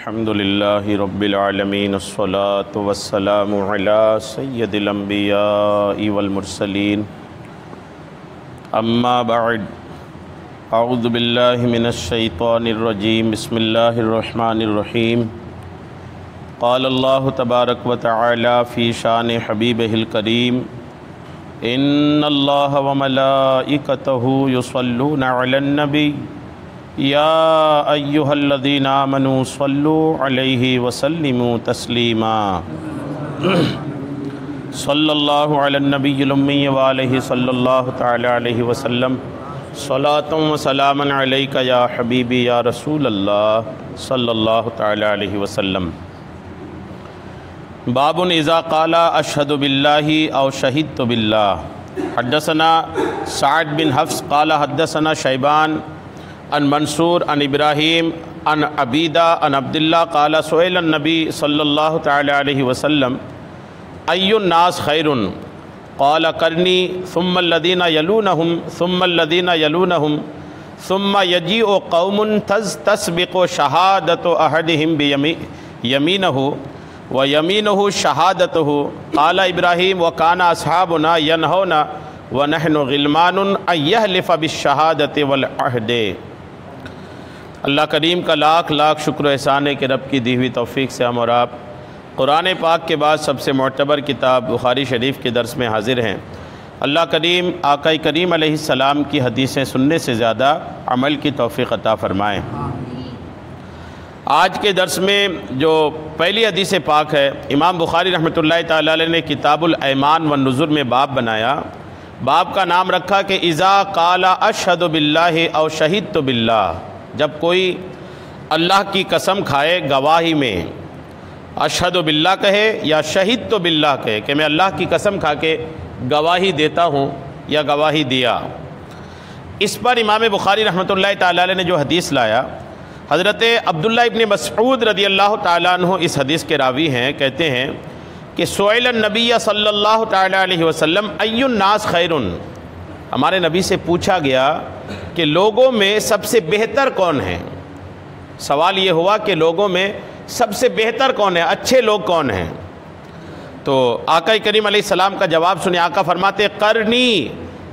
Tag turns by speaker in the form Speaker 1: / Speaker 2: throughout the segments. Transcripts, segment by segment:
Speaker 1: الحمد للہ رب العالمین الصلاة والسلام علی سید الانبیاء والمرسلین اما بعد اعوذ باللہ من الشیطان الرجیم بسم اللہ الرحمن الرحیم قال اللہ تبارک و تعالی فی شان حبیبہ الکریم ان اللہ وملائکتہ یصلون علی النبی یا ایہا الذین آمنوا صلوا علیہ وسلموا تسلیما صلی اللہ علی النبی الامی وآلہ صلی اللہ تعالی علیہ وسلم صلاۃ و سلاما علیک یا حبیبی یا رسول اللہ صلی اللہ تعالی علیہ وسلم۔ باب اذا قال اشہد باللہ او شہدت باللہ۔ حدثنا سعد بن حفص قال حدثنا شیبان عن منصور عن ابراہیم عن عبیدہ عن عبداللہ قال سئل النبی صلی اللہ تعالی علیہ وسلم ای الناس خیر قال قرنی ثم الذین یلونہم ثم الذین یلونہم ثم یجیء قوم تسبق شہادت احدہم بیمینہ ویمینہ شہادتہ قال ابراہیم وکان اصحابنا ینہونا ونحن غلمان ان یحلف بالشہادت والعہد۔ اللہ کریم کا لاکھ لاکھ شکر و احسان ہے کہ رب کی دی ہوئی توفیق سے ہم اور آپ قرآن پاک کے بعد سب سے معتبر کتاب بخاری شریف کے درس میں حاضر ہیں۔ اللہ کریم آقا کریم علیہ السلام کی حدیثیں سننے سے زیادہ عمل کی توفیق عطا فرمائیں۔ آج کے درس میں جو پہلی حدیث پاک ہے، امام بخاری رحمۃ اللہ تعالی علیہ نے کتاب الایمان والنذر میں باب بنایا۔ باب کا نام رکھا کہ اذا قال اشہد باللہ او شہدت باللہ، جب کوئی اللہ کی قسم کھائے گواہی میں، اشہد باللہ کہے یا شہدت باللہ کہے کہ میں اللہ کی قسم کھا کے گواہی دیتا ہوں یا گواہی دیا۔ اس پر امام بخاری رحمۃ اللہ تعالی علیہ نے جو حدیث لایا، حضرت عبداللہ ابن مسعود رضی اللہ تعالیٰ عنہ اس حدیث کے راوی ہیں، کہتے ہیں کہ سئل النبی صلی اللہ تعالیٰ علیہ وسلم ای الناس خیر، ہمارے نبی سے پوچھا گیا کہ لوگوں میں سب سے بہتر کون ہیں۔ سوال یہ ہوا کہ لوگوں میں سب سے بہتر کون ہے، اچھے لوگ کون ہیں؟ تو آقا کریم علیہ السلام کا جواب سنے، آقا فرماتے قرنی،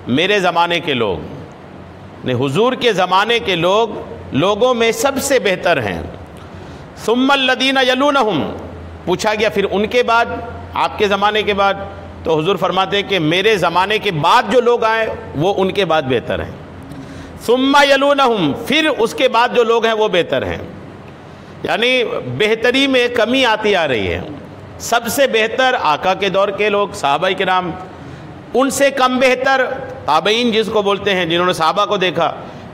Speaker 1: میرے زمانے کے لوگ، حضور کے زمانے کے لوگ لوگوں میں سب سے بہتر ہیں۔ ثم الذین یلونہم، پوچھا گیا پھر ان کے بعد، آپ کے زمانے کے بعد، تو حضور فرماتے ہیں کہ میرے زمانے کے بعد جو لوگ آئے وہ ان کے بعد بہتر ہیں۔ ثم یلونہم، پھر اس کے بعد جو لوگ ہیں وہ بہتر ہیں، یعنی بہتری میں کمی آتی آ رہی ہے۔ سب سے بہتر آقا کے دور کے لوگ، صحابہ کرام، ان سے کم بہتر تابعین جس کو بولتے ہیں، جنہوں نے صحابہ کو دیکھا،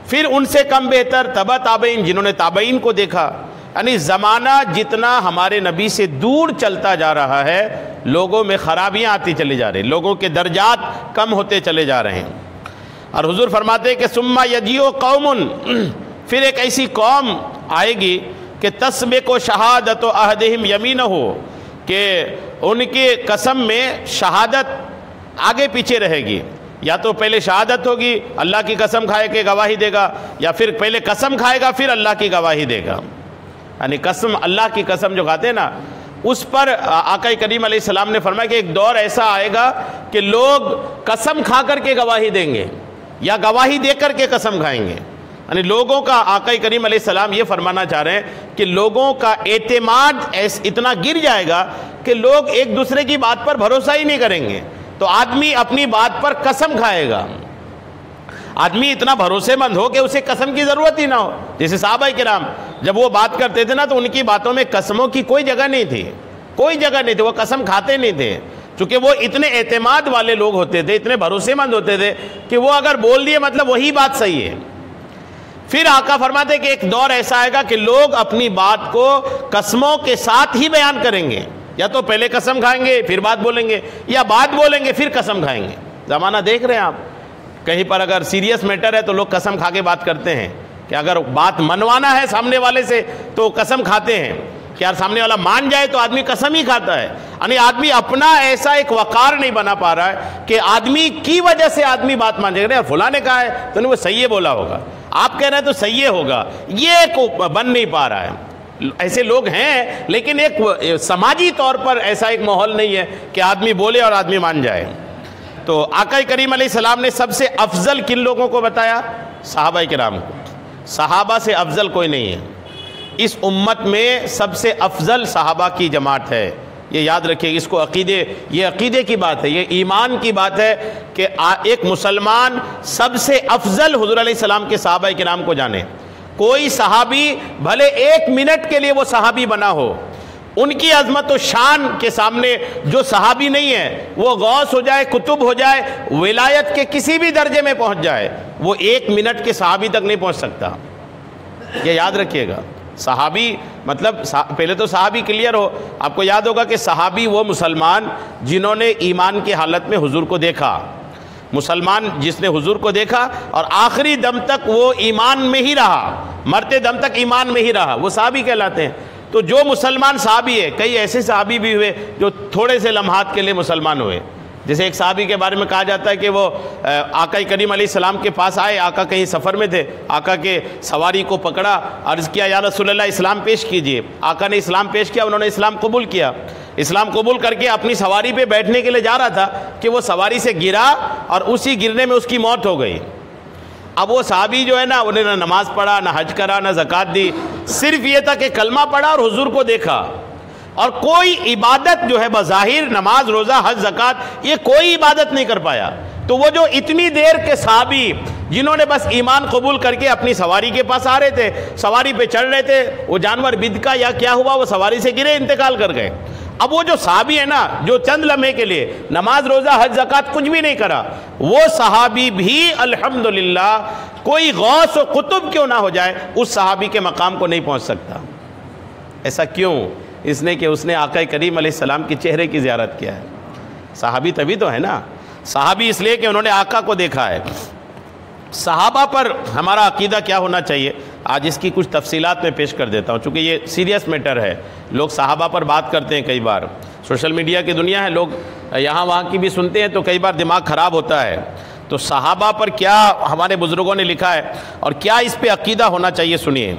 Speaker 1: پھر ان سے کم بہتر تبع تابعین جنہوں نے تابعین کو دیکھا۔ یعنی زمانہ جتنا ہمارے نبی سے دور چلتا جا رہا ہے، لوگوں میں خرابیاں آتی چلی جا رہی ہیں، لوگوں کے درجات کم ہوتے چلے جا رہے ہیں۔ اور حضور فرماتے ہیں کہ ثم یجیء قوم، پھر ایک ایسی قوم آئے گی کہ تسبق شہادت احدہم یمینہ، کہ ان کی قسم میں شہادت آگے پیچھے رہے گی، یا تو پہلے شہادت ہوگی، اللہ کی قسم کھائے کے گواہی دے گا، یا پھر پہلے قسم کھائے گا پھر اللہ کی گواہی دے گا۔ یعنی قسم، اللہ کی قسم جو کھاتے ہیں نا، اس پر آقا کریم علیہ السلام نے فرمایا کہ ایک دور ایسا آئے گا کہ لوگ قسم کھا کر کے گواہی دیں گے یا گواہی دے کر کے قسم کھائیں گے۔ یعنی لوگوں کا، آقا کریم علیہ السلام یہ فرمانا چاہ رہے ہیں کہ لوگوں کا اعتماد اتنا گر جائے گا کہ لوگ ایک دوسرے کی بات پر بھروسہ ہی نہیں کریں گے، تو آدمی اپنی بات پر قسم کھائے گا۔ آدمی اتنا بھروسے مند ہو کہ اسے قسم کی ضرورت ہی نہ ہو، جیسے صحابہ کرام جب وہ بات کرتے تھے نا تو ان کی باتوں میں قسموں کی کوئی جگہ نہیں تھی، کوئی جگہ نہیں تھی، وہ قسم کھاتے نہیں تھے، چونکہ وہ اتنے اعتماد والے لوگ ہوتے تھے، اتنے بھروسے مند ہوتے تھے کہ وہ اگر بول دیے مطلب وہی بات صحیح ہے۔ پھر آقا فرماتے کہ ایک دور ایسا آئے گا کہ لوگ اپنی بات کو قسموں کے ساتھ ہی بیان کریں گے، یا تو پہلے قسم کھائیں گے پھر بات بولیں گے، یا بات بولیں گے پھر قسم کھائیں گے۔ زمانہ دیکھ رہے ہیں آپ، کہیں پر اگر سیریس میٹر ہے تو لوگ قسم کھا کے بات کرتے ہیں، کہ اگر بات منوانا ہے سامنے والے سے تو قسم کھاتے ہیں کہ یار سامنے والا مان جائے تو آدمی قسم ہی کھاتا ہے۔ یعنی آدمی اپنا ایسا ایک وقار نہیں بنا پا رہا ہے کہ آدمی کی وجہ سے آدمی بات مان جائے گا، فلاں نے کہا ہے تو وہ صحیح بولا ہوگا، آپ کہہ رہے ہیں تو صحیح ہوگا، یہ بن نہیں پا رہا ہے۔ ایسے لوگ ہیں لیکن ایک سماجی طور پر ایسا ایک ماحول نہیں ہے کہ آدمی بولے اور آدمی مان جائے۔ تو آقا کریم علیہ السلام نے سب سے افضل کن لوگوں کو بتایا؟ صحابہ کرام کو۔ صحابہ سے افضل کوئی نہیں ہے، اس امت میں سب سے افضل صحابہ کی جماعت ہے، یہ یاد رکھیے۔ اس کو یہ عقیدے کی بات ہے، یہ ایمان کی بات ہے کہ ایک مسلمان سب سے افضل حضور علیہ السلام کے صحابہ کرام کو جانے۔ کوئی صحابی بھلے ایک منٹ کے لیے وہ صحابی بنا ہو، ان کی عظمت و شان کے سامنے جو صحابی نہیں ہے، وہ غوث ہو جائے، قطب ہو جائے، ولایت کے کسی بھی درجے میں پہنچ جائے، وہ ایک منٹ کے صحابی تک نہیں پہنچ سکتا، یہ یاد رکھیے گا۔ صحابی مطلب پہلے تو صحابی کلیئر ہو، آپ کو یاد ہوگا کہ صحابی وہ مسلمان جنہوں نے ایمان کی حالت میں حضور کو دیکھا، مسلمان جس نے حضور کو دیکھا اور آخری دم تک وہ ایمان میں ہی رہا، مرتے دم تک ایمان میں ہی رہا، وہ صحابی کہلاتے ہیں۔ تو جو مسلمان صحابی ہے، کئی ایسے صحابی بھی ہوئے جو تھوڑے سے لمحات کے لیے مسلمان ہوئے، جیسے ایک صحابی کے بارے میں کہا جاتا ہے کہ وہ آقا کریم علیہ السلام کے پاس آئے، آقا کہیں سفر میں تھے، آقا کے سواری کو پکڑا، عرض کیا یا رسول اللہ اسلام پیش کیجئے۔ آقا نے اسلام پیش کیا، انہوں نے اسلام قبول کیا۔ اسلام قبول کر کے اپنی سواری پہ بیٹھنے کے لیے جا رہا تھا کہ وہ سواری سے گرا اور اسی گرنے میں اس کی موت ہو گئی۔ اب وہ صحابی جو ہے نا، انہیں نہ نماز پڑھا، نہ حج کرا، نہ زکوٰۃ دی، صرف یہ تھا کہ کلمہ پڑھا اور حضور کو دیکھا، اور کوئی عبادت جو ہے بظاہر نماز روزہ حج زکوٰۃ یہ کوئی عبادت نہیں کر پایا۔ تو وہ جو اتنی دیر کے صحابی جنہوں نے بس ایمان قبول کر کے اپنی سواری کے پاس آ رہے تھے، سواری پہ چڑھ رہے تھے، وہ جانور بدکا یا کیا ہوا، وہ سواری سے گرے، انتقال کر گئے۔ اب وہ جو صحابی ہے نا، جو چند لمحے کے لیے نماز روزہ حج زکوٰۃ کچھ بھی نہیں کرا، وہ صحابی بھی الحمدللہ کوئی غوث و قطب کیوں نہ ہو جائے، اس صحابی کے مقام کو نہیں پہنچ سکتا۔ ایسا کیوں؟ اس نے کہ اس نے آقا کریم علیہ السلام کے چہرے کی زیارت کیا ہے۔ صحابی تبھی تو ہے نا، صحابی اس لیے کہ انہوں نے آقا کو دیکھا ہے۔ صحابہ پر ہمارا عقیدہ کیا ہونا چاہیے، آج اس کی کچھ تفصیلات میں پیش کر دیتا ہوں، چونکہ یہ سیریس میٹر ہے۔ لوگ صحابہ پر بات کرتے ہیں، کئی بار سوشل میڈیا کی دنیا ہے، لوگ یہاں وہاں کی بھی سنتے ہیں تو کئی بار دماغ خراب ہوتا ہے۔ تو صحابہ پر کیا ہمارے بزرگوں نے لکھا ہے اور کیا اس پہ عقیدہ ہونا چاہیے، سنیے۔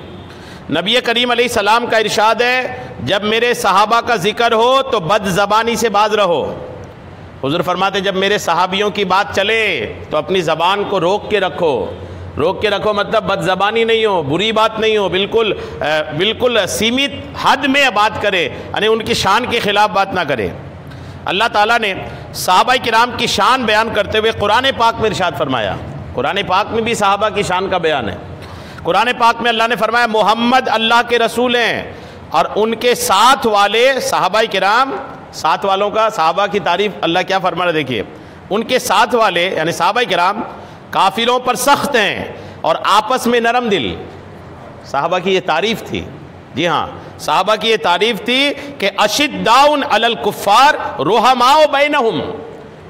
Speaker 1: نبی کریم علیہ السلام کا ارشاد ہے، جب میرے صحابہ کا ذکر ہو تو بد زبانی سے باز رہو۔ حضور فرماتے ہیں جب میرے صحابیوں کی بات چلے تو اپنی زبان کو روک کے رکھو۔ روک کے رکھو مطلب بد زبانی نہیں ہو، بری بات نہیں ہو، بالکل سیمت حد میں بات کرے، یعنی ان کی شان کے خلاف بات نہ کرے۔ اللہ تعالیٰ نے صحابہ کرام کی شان بیان کرتے ہوئے قرآن پاک میں ارشاد فرمایا، قرآن پاک میں بھی صحابہ کی شان کا بیان ہے۔ قرآن پاک میں اللہ نے فرمایا محمد اللہ کے رسول ہیں اور ان کے ساتھ والے صحابہ کرام، ساتھ والوں کا صحابہ کی تعریف اللہ کیا فرما رہا ہے، دیکھیے، ان کے ساتھ والے یعنی صحابہ کرام کافروں پر سخت ہیں اور آپس میں نرم دل۔ صحابہ کی یہ تعریف تھی، جی ہاں، صحابہ کی یہ تعریف تھی کہ اشداء علی الکفار رحماء بینہم،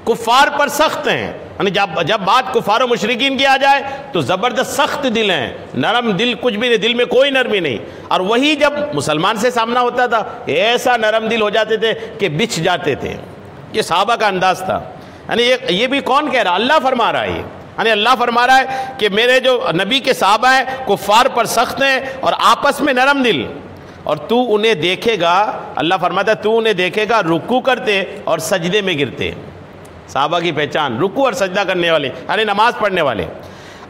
Speaker 1: کفار پر سخت ہیں، یعنی جب بات کفار و مشرکین کی آ جائے تو زبردست سخت دل ہیں، نرم دل کچھ بھی نہیں، دل میں کوئی نرمی نہیں۔ اور وہی جب مسلمان سے سامنا ہوتا تھا ایسا نرم دل ہو جاتے تھے کہ بچھ جاتے تھے۔ یہ صحابہ کا انداز تھا۔ یعنی یہ بھی کون کہہ رہا؟ اللہ فرما رہا ہے، یعنی اللہ فرما رہا ہے کہ میرے جو نبی کے صحابہ ہیں کفار پر سخت ہیں اور آپس میں نرم دل، اور تو انہیں دیکھے گا، اللہ فرماتا ہے تو انہیں دیکھے گا رکوع کرتے اور سجدے میں گرتے۔ صحابہ کی پہچان رکوع اور سجدہ کرنے والے، یعنی نماز پڑھنے والے،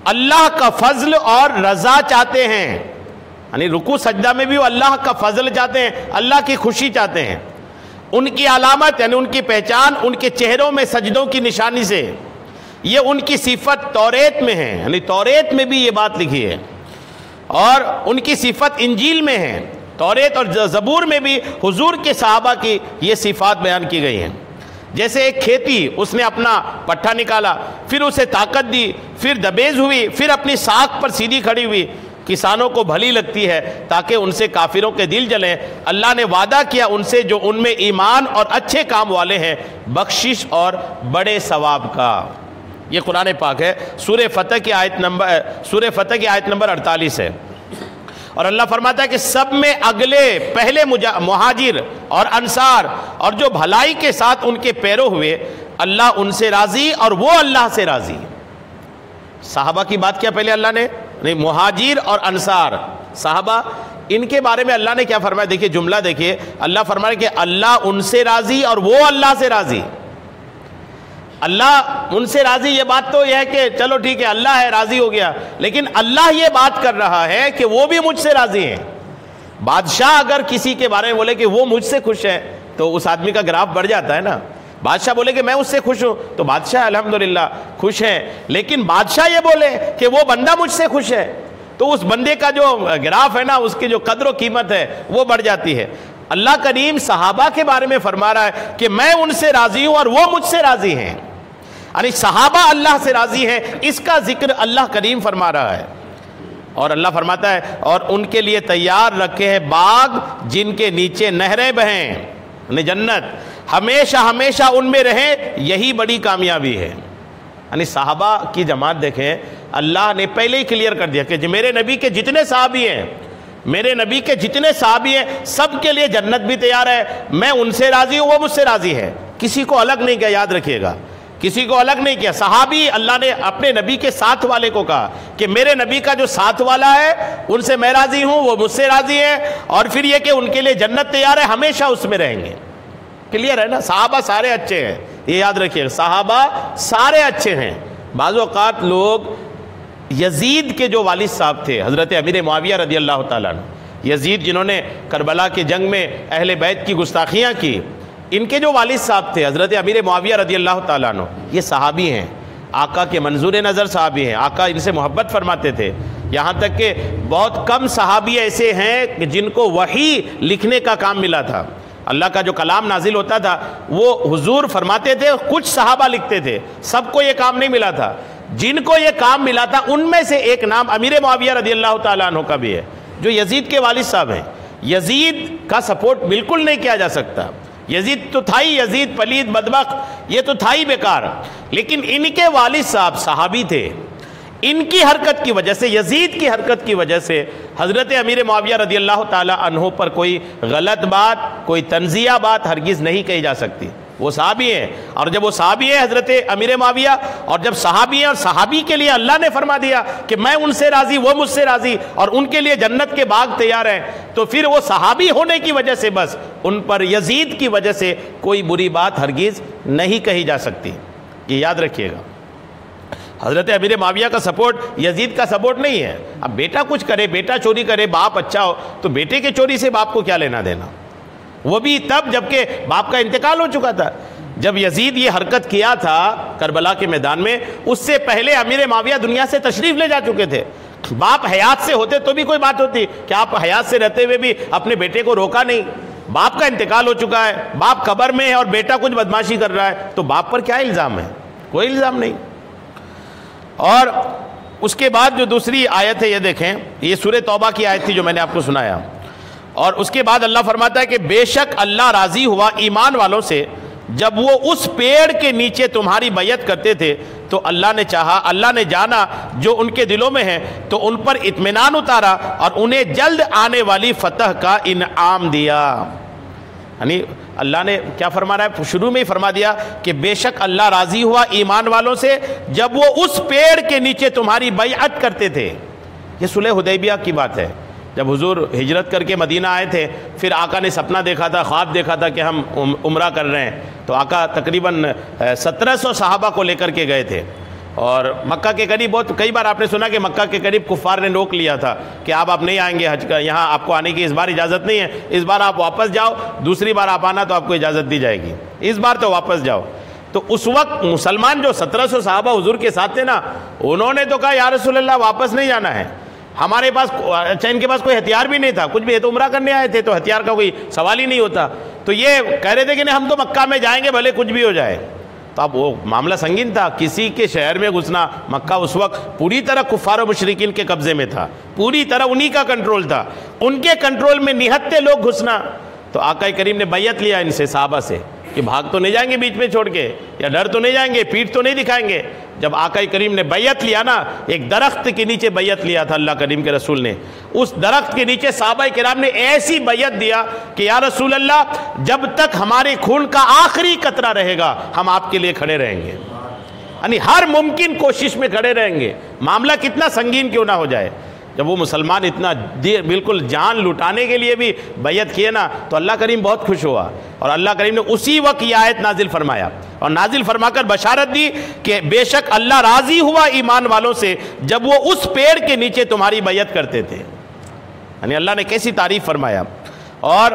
Speaker 1: اللہ کا فضل اور رضا چاہتے ہیں، یعنی رکوع سجدہ میں بھی وہ اللہ کا فضل چاہتے ہیں، اللہ کی خوشی چاہتے ہیں۔ ان کی علامت یعنی ان کی پہچان ان کے چہروں میں سجدوں کی نشانی سے، یہ ان کی صفت توریت میں ہے، یعنی توریت میں بھی یہ بات لکھی ہے، اور ان کی صفت انجیل میں ہے، توریت اور زبور میں بھی حضور کے صحابہ کی یہ صفات بیان کی گئی ہیں۔ جیسے ایک کھیتی، اس نے اپنا پٹھا نکالا، پھر اسے طاقت دی، پھر دبیز ہوئی، پھر اپنی ساکھ پر سیدھی کھڑی ہوئی، کسانوں کو بھلی لگتی ہے تاکہ ان سے کافروں کے دل جلیں۔ اللہ نے وعدہ کیا ان سے جو ان میں ایمان اور اچھے کام والے ہیں، بخشش اور بڑے ثواب کا۔ یہ قرآن پاک ہے، سورہ فتح کی آیت نمبر 48 ہے۔ اور اللہ فرماتا ہے کہ سب میں پہلے مہاجر اور انصار اور جو بھلائی کے ساتھ ان کے پیرو ہوئے، اللہ ان سے راضی اور وہ اللہ سے راضی۔ صحابہ کی بات کیا پہلے اللہ نے؟ نہیں، مہاجر اور انصار، صحابہ ان کے بارے میں اللہ نے کیا فرمایا؟ دیکھیے جملہ دیکھیے، اللہ فرمایا کہ اللہ ان سے راضی اور وہ اللہ سے راضی۔ اللہ ان سے راضی، یہ بات تو یہ ہے کہ چلو ٹھیک ہے اللہ ہے راضی ہو گیا، لیکن اللہ یہ بات کر رہا ہے کہ وہ بھی مجھ سے راضی ہیں۔ بادشاہ اگر کسی کے بارے میں بولے کہ وہ مجھ سے خوش ہے تو اس آدمی کا گراف بڑھ جاتا ہے نا۔ بادشاہ بولے کہ میں اس سے خوش ہوں تو بادشاہ الحمدللہ خوش ہے، لیکن بادشاہ یہ بولے کہ وہ بندہ مجھ سے خوش ہے تو اس بندے کا جو گراف ہے نا، اس کی جو قدر و قیمت ہے وہ بڑھ جاتی ہے۔ اللہ کریم صحابہ کے بارے میں فرما رہا ہے کہ میں ان سے راضی ہوں اور وہ مجھ سے راضی ہیں، یعنی صحابہ اللہ سے راضی ہیں، اس کا ذکر اللہ کریم فرما رہا ہے۔ اور اللہ فرماتا ہے اور ان کے لیے تیار رکھے ہیں باغ جن کے نیچے نہریں بہیں، یعنی جنت، ہمیشہ ہمیشہ ان میں رہیں، یہی بڑی کامیابی ہے۔ یعنی صحابہ کی جماعت دیکھیں، اللہ نے پہلے ہی کلیئر کر دیا کہ میرے نبی کے جتنے صحابی ہیں، میرے نبی کے جتنے صحابی ہیں سب کے لیے جنت بھی تیار ہے، میں ان سے راضی ہوں وہ مجھ سے راضی ہے، کسی کو الگ نہیں کیا، یاد رکھیے گا، کسی کو الگ نہیں کیا۔ صحابی اللہ نے اپنے نبی کے ساتھ والے کو کہا کہ میرے نبی کا جو ساتھ والا ہے ان سے میں راضی ہوں، وہ مجھ سے راضی ہے، اور پھر یہ کہ ان کے لیے جنت تیار ہے، ہمیشہ اس میں رہیں گے۔ کلیئر ہے نا؟ صحابہ سارے اچھے ہیں، یہ یاد رکھیے، صحابہ سارے اچھے ہیں۔ بعض اوقات لوگ یزید کے جو والد صاحب تھے حضرت امیر معاویہ رضی اللہ تعالیٰ عنہ، یزید جنہوں نے کربلا کی جنگ میں اہل بیت کی گستاخیاں کی، ان کے جو والد صاحب تھے حضرت امیر معاویہ رضی اللہ تعالیٰ عنہ، یہ صحابی ہیں، آقا کے منظور نظر صحابی ہیں، آقا ان سے محبت فرماتے تھے، یہاں تک کہ بہت کم صحابی ایسے ہیں جن کو وحی لکھنے کا کام ملا تھا۔ اللہ کا جو کلام نازل ہوتا تھا وہ حضور فرماتے تھے، کچھ صحابہ لکھتے تھے، سب کو یہ کام نہیں ملا تھا۔ جن کو یہ کام ملا تھا ان میں سے ایک نام امیر معاویہ رضی اللہ تعالیٰ عنہ کا بھی ہے، جو یزید کے والد صاحب ہیں۔ یزید کا سپورٹ بالکل نہیں کیا جا سکتا، یزید تو تھا ہی، یزید پلید بدبخت، یہ تو تھا ہی بیکار، لیکن ان کے والد صاحب صحابی تھے، ان کی حرکت کی وجہ سے، یزید کی حرکت کی وجہ سے حضرت امیر معاویہ رضی اللہ تعالی عنہ پر کوئی غلط بات، کوئی تنزیہ بات ہرگز نہیں کہی جا سکتی۔ وہ صحابی ہیں، اور جب وہ صحابی ہیں حضرت امیر معاویہ، اور جب صحابی ہیں اور صحابی کے لیے اللہ نے فرما دیا کہ میں ان سے راضی، وہ مجھ سے راضی، اور ان کے لیے جنت کے باغ تیار ہیں، تو پھر وہ صحابی ہونے کی وجہ سے بس ان پر یزید کی وجہ سے کوئی بری بات ہرگز نہیں کہی جا سکتی، یہ یاد رکھیے گا۔ حضرت امیر معاویہ کا سپورٹ یزید کا سپورٹ نہیں ہے۔ اب بیٹا کچھ کرے، بیٹا چوری کرے، باپ اچھا ہو، تو بیٹے کے چوری سے باپ کو کیا لینا دینا؟ وہ بھی تب جب کہ باپ کا انتقال ہو چکا تھا۔ جب یزید یہ حرکت کیا تھا کربلا کے میدان میں، اس سے پہلے امیر معاویہ دنیا سے تشریف لے جا چکے تھے۔ باپ حیات سے ہوتے تو بھی کوئی بات ہوتی کہ آپ حیات سے رہتے ہوئے بھی اپنے بیٹے کو روکا نہیں۔ باپ کا انتقال ہو چکا ہے، باپ قبر میں ہے اور بیٹا کچھ بدماشی کر رہا ہے، تو باپ پر کیا الزام ہے؟ کوئی الزام نہیں۔ اور اس کے بعد جو دوسری آیت ہے یہ دیکھیں، یہ سورہ توبہ کی آیت تھی جو میں نے آپ کو سنایا، اور اس کے بعد اللہ فرماتا ہے کہ بے شک اللہ راضی ہوا ایمان والوں سے جب وہ اس پیڑ کے نیچے تمہاری بیعت کرتے تھے، تو اللہ نے چاہا، اللہ نے جانا جو ان کے دلوں میں ہے، تو ان پر اطمینان اتارا اور انہیں جلد آنے والی فتح کا انعام دیا۔ یعنی اللہ نے کیا فرما رہا ہے؟ شروع میں ہی فرما دیا کہ بے شک اللہ راضی ہوا ایمان والوں سے جب وہ اس پیڑ کے نیچے تمہاری بیعت کرتے تھے۔ یہ صلح حدیبیہ کی بات ہے، جب حضور ہجرت کر کے مدینہ آئے تھے، پھر آقا نے سپنا دیکھا تھا، خواب دیکھا تھا کہ ہم عمرہ کر رہے ہیں، تو آقا تقریباً 1700 صحابہ کو لے کر کے گئے تھے، اور مکہ کے قریب بہت، کئی بار آپ نے سنا کہ مکہ کے قریب کفار نے روک لیا تھا کہ آپ نہیں آئیں گے حج کا، یہاں آپ کو آنے کی اس بار اجازت نہیں ہے، اس بار آپ واپس جاؤ، دوسری بار آپ آنا تو آپ کو اجازت دی جائے گی، اس بار تو واپس جاؤ۔ تو اس وقت مسلمان جو 1700 صحابہ حضور کے ساتھ تھے نا، انہوں نے تو کہا یا رسول اللہ واپس نہیں جانا ہے، ہمارے پاس، اچھا ان کے پاس کوئی ہتھیار بھی نہیں تھا کچھ بھی، یہ تو عمرہ کرنے آئے تھے تو ہتھیار کا کوئی سوال ہی نہیں ہوتا، تو یہ کہہ رہے تھے کہ نہیں ہم تو مکہ میں جائیں گے بھلے کچھ بھی ہو جائے۔ تو اب وہ معاملہ سنگین تھا، کسی کے شہر میں گھسنا، مکہ اس وقت پوری طرح کفار و مشرکین کے قبضے میں تھا، پوری طرح انہی کا کنٹرول تھا، ان کے کنٹرول میں نہتے لوگ گھسنا، تو آقا کریم نے بیعت لیا ان سے، صحابہ سے، کہ بھاگ تو نہیں جائیں گے بیچ میں چھوڑ کے، یا ڈر تو نہیں جائیں گے، پیٹھ تو نہیں دکھائیں گے۔ جب آقا کریم نے بیعت لیا نا، ایک درخت کے نیچے بیعت لیا تھا اللہ کریم کے رسول نے، اس درخت کے نیچے صحابہ کرام نے ایسی بیعت دیا کہ یا رسول اللہ جب تک ہمارے خون کا آخری قطرہ رہے گا ہم آپ کے لیے کھڑے رہیں گے، یعنی ہر ممکن کوشش میں کھڑے رہیں گے، معاملہ کتنا سنگین کیوں نہ ہو جائے۔ جب وہ مسلمان اتنا بالکل جان لٹانے کے لیے بھی بیعت کیے نا تو اللہ کریم بہت خوش ہوا، اور اللہ کریم نے اسی وقت یہ آیت نازل فرمایا، اور نازل فرما کر بشارت دی کہ بے شک اللہ راضی ہوا ایمان والوں سے جب وہ اس پیڑ کے نیچے تمہاری بیعت کرتے تھے۔ یعنی اللہ نے کیسی تعریف فرمایا۔ اور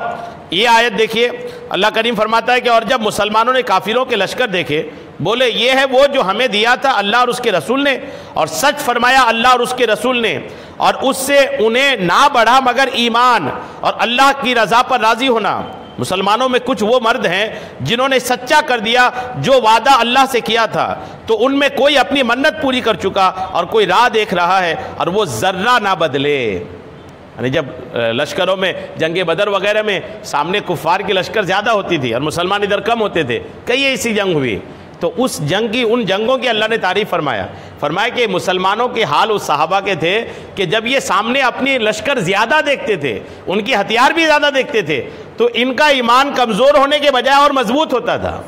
Speaker 1: یہ آیت دیکھیے، اللہ کریم فرماتا ہے کہ اور جب مسلمانوں نے کافروں کے لشکر دیکھے بولے یہ ہے وہ جو ہمیں دیا تھا اللہ اور اس کے رسول نے، اور سچ فرمایا اللہ اور اس کے رسول نے، اور اس سے انہیں نہ بڑھا مگر ایمان اور اللہ کی رضا پر راضی ہونا۔ مسلمانوں میں کچھ وہ مرد ہیں جنہوں نے سچا کر دیا جو وعدہ اللہ سے کیا تھا، تو ان میں کوئی اپنی منت پوری کر چکا اور کوئی راہ دیکھ رہا ہے، اور وہ ذرہ نہ بدلے۔ یعنی جب لشکروں میں جنگ بدر وغیرہ میں سامنے کفار کی لشکر زیادہ ہوتی تھی اور مسلمان ادھر کم ہوتے تھے، کئی ایسی جنگ ہوئی، تو اس جنگ کی ان جنگوں کی اللہ نے تعریف فرمایا کہ مسلمانوں کے حال اس صحابہ کے تھے کہ جب یہ سامنے اپنی لشکر زیادہ دیکھتے تھے، ان کی ہتھیار بھی زیادہ دیکھتے تھے، تو ان کا ایمان کمزور ہونے کے بجائے اور مضبوط ہوتا تھا۔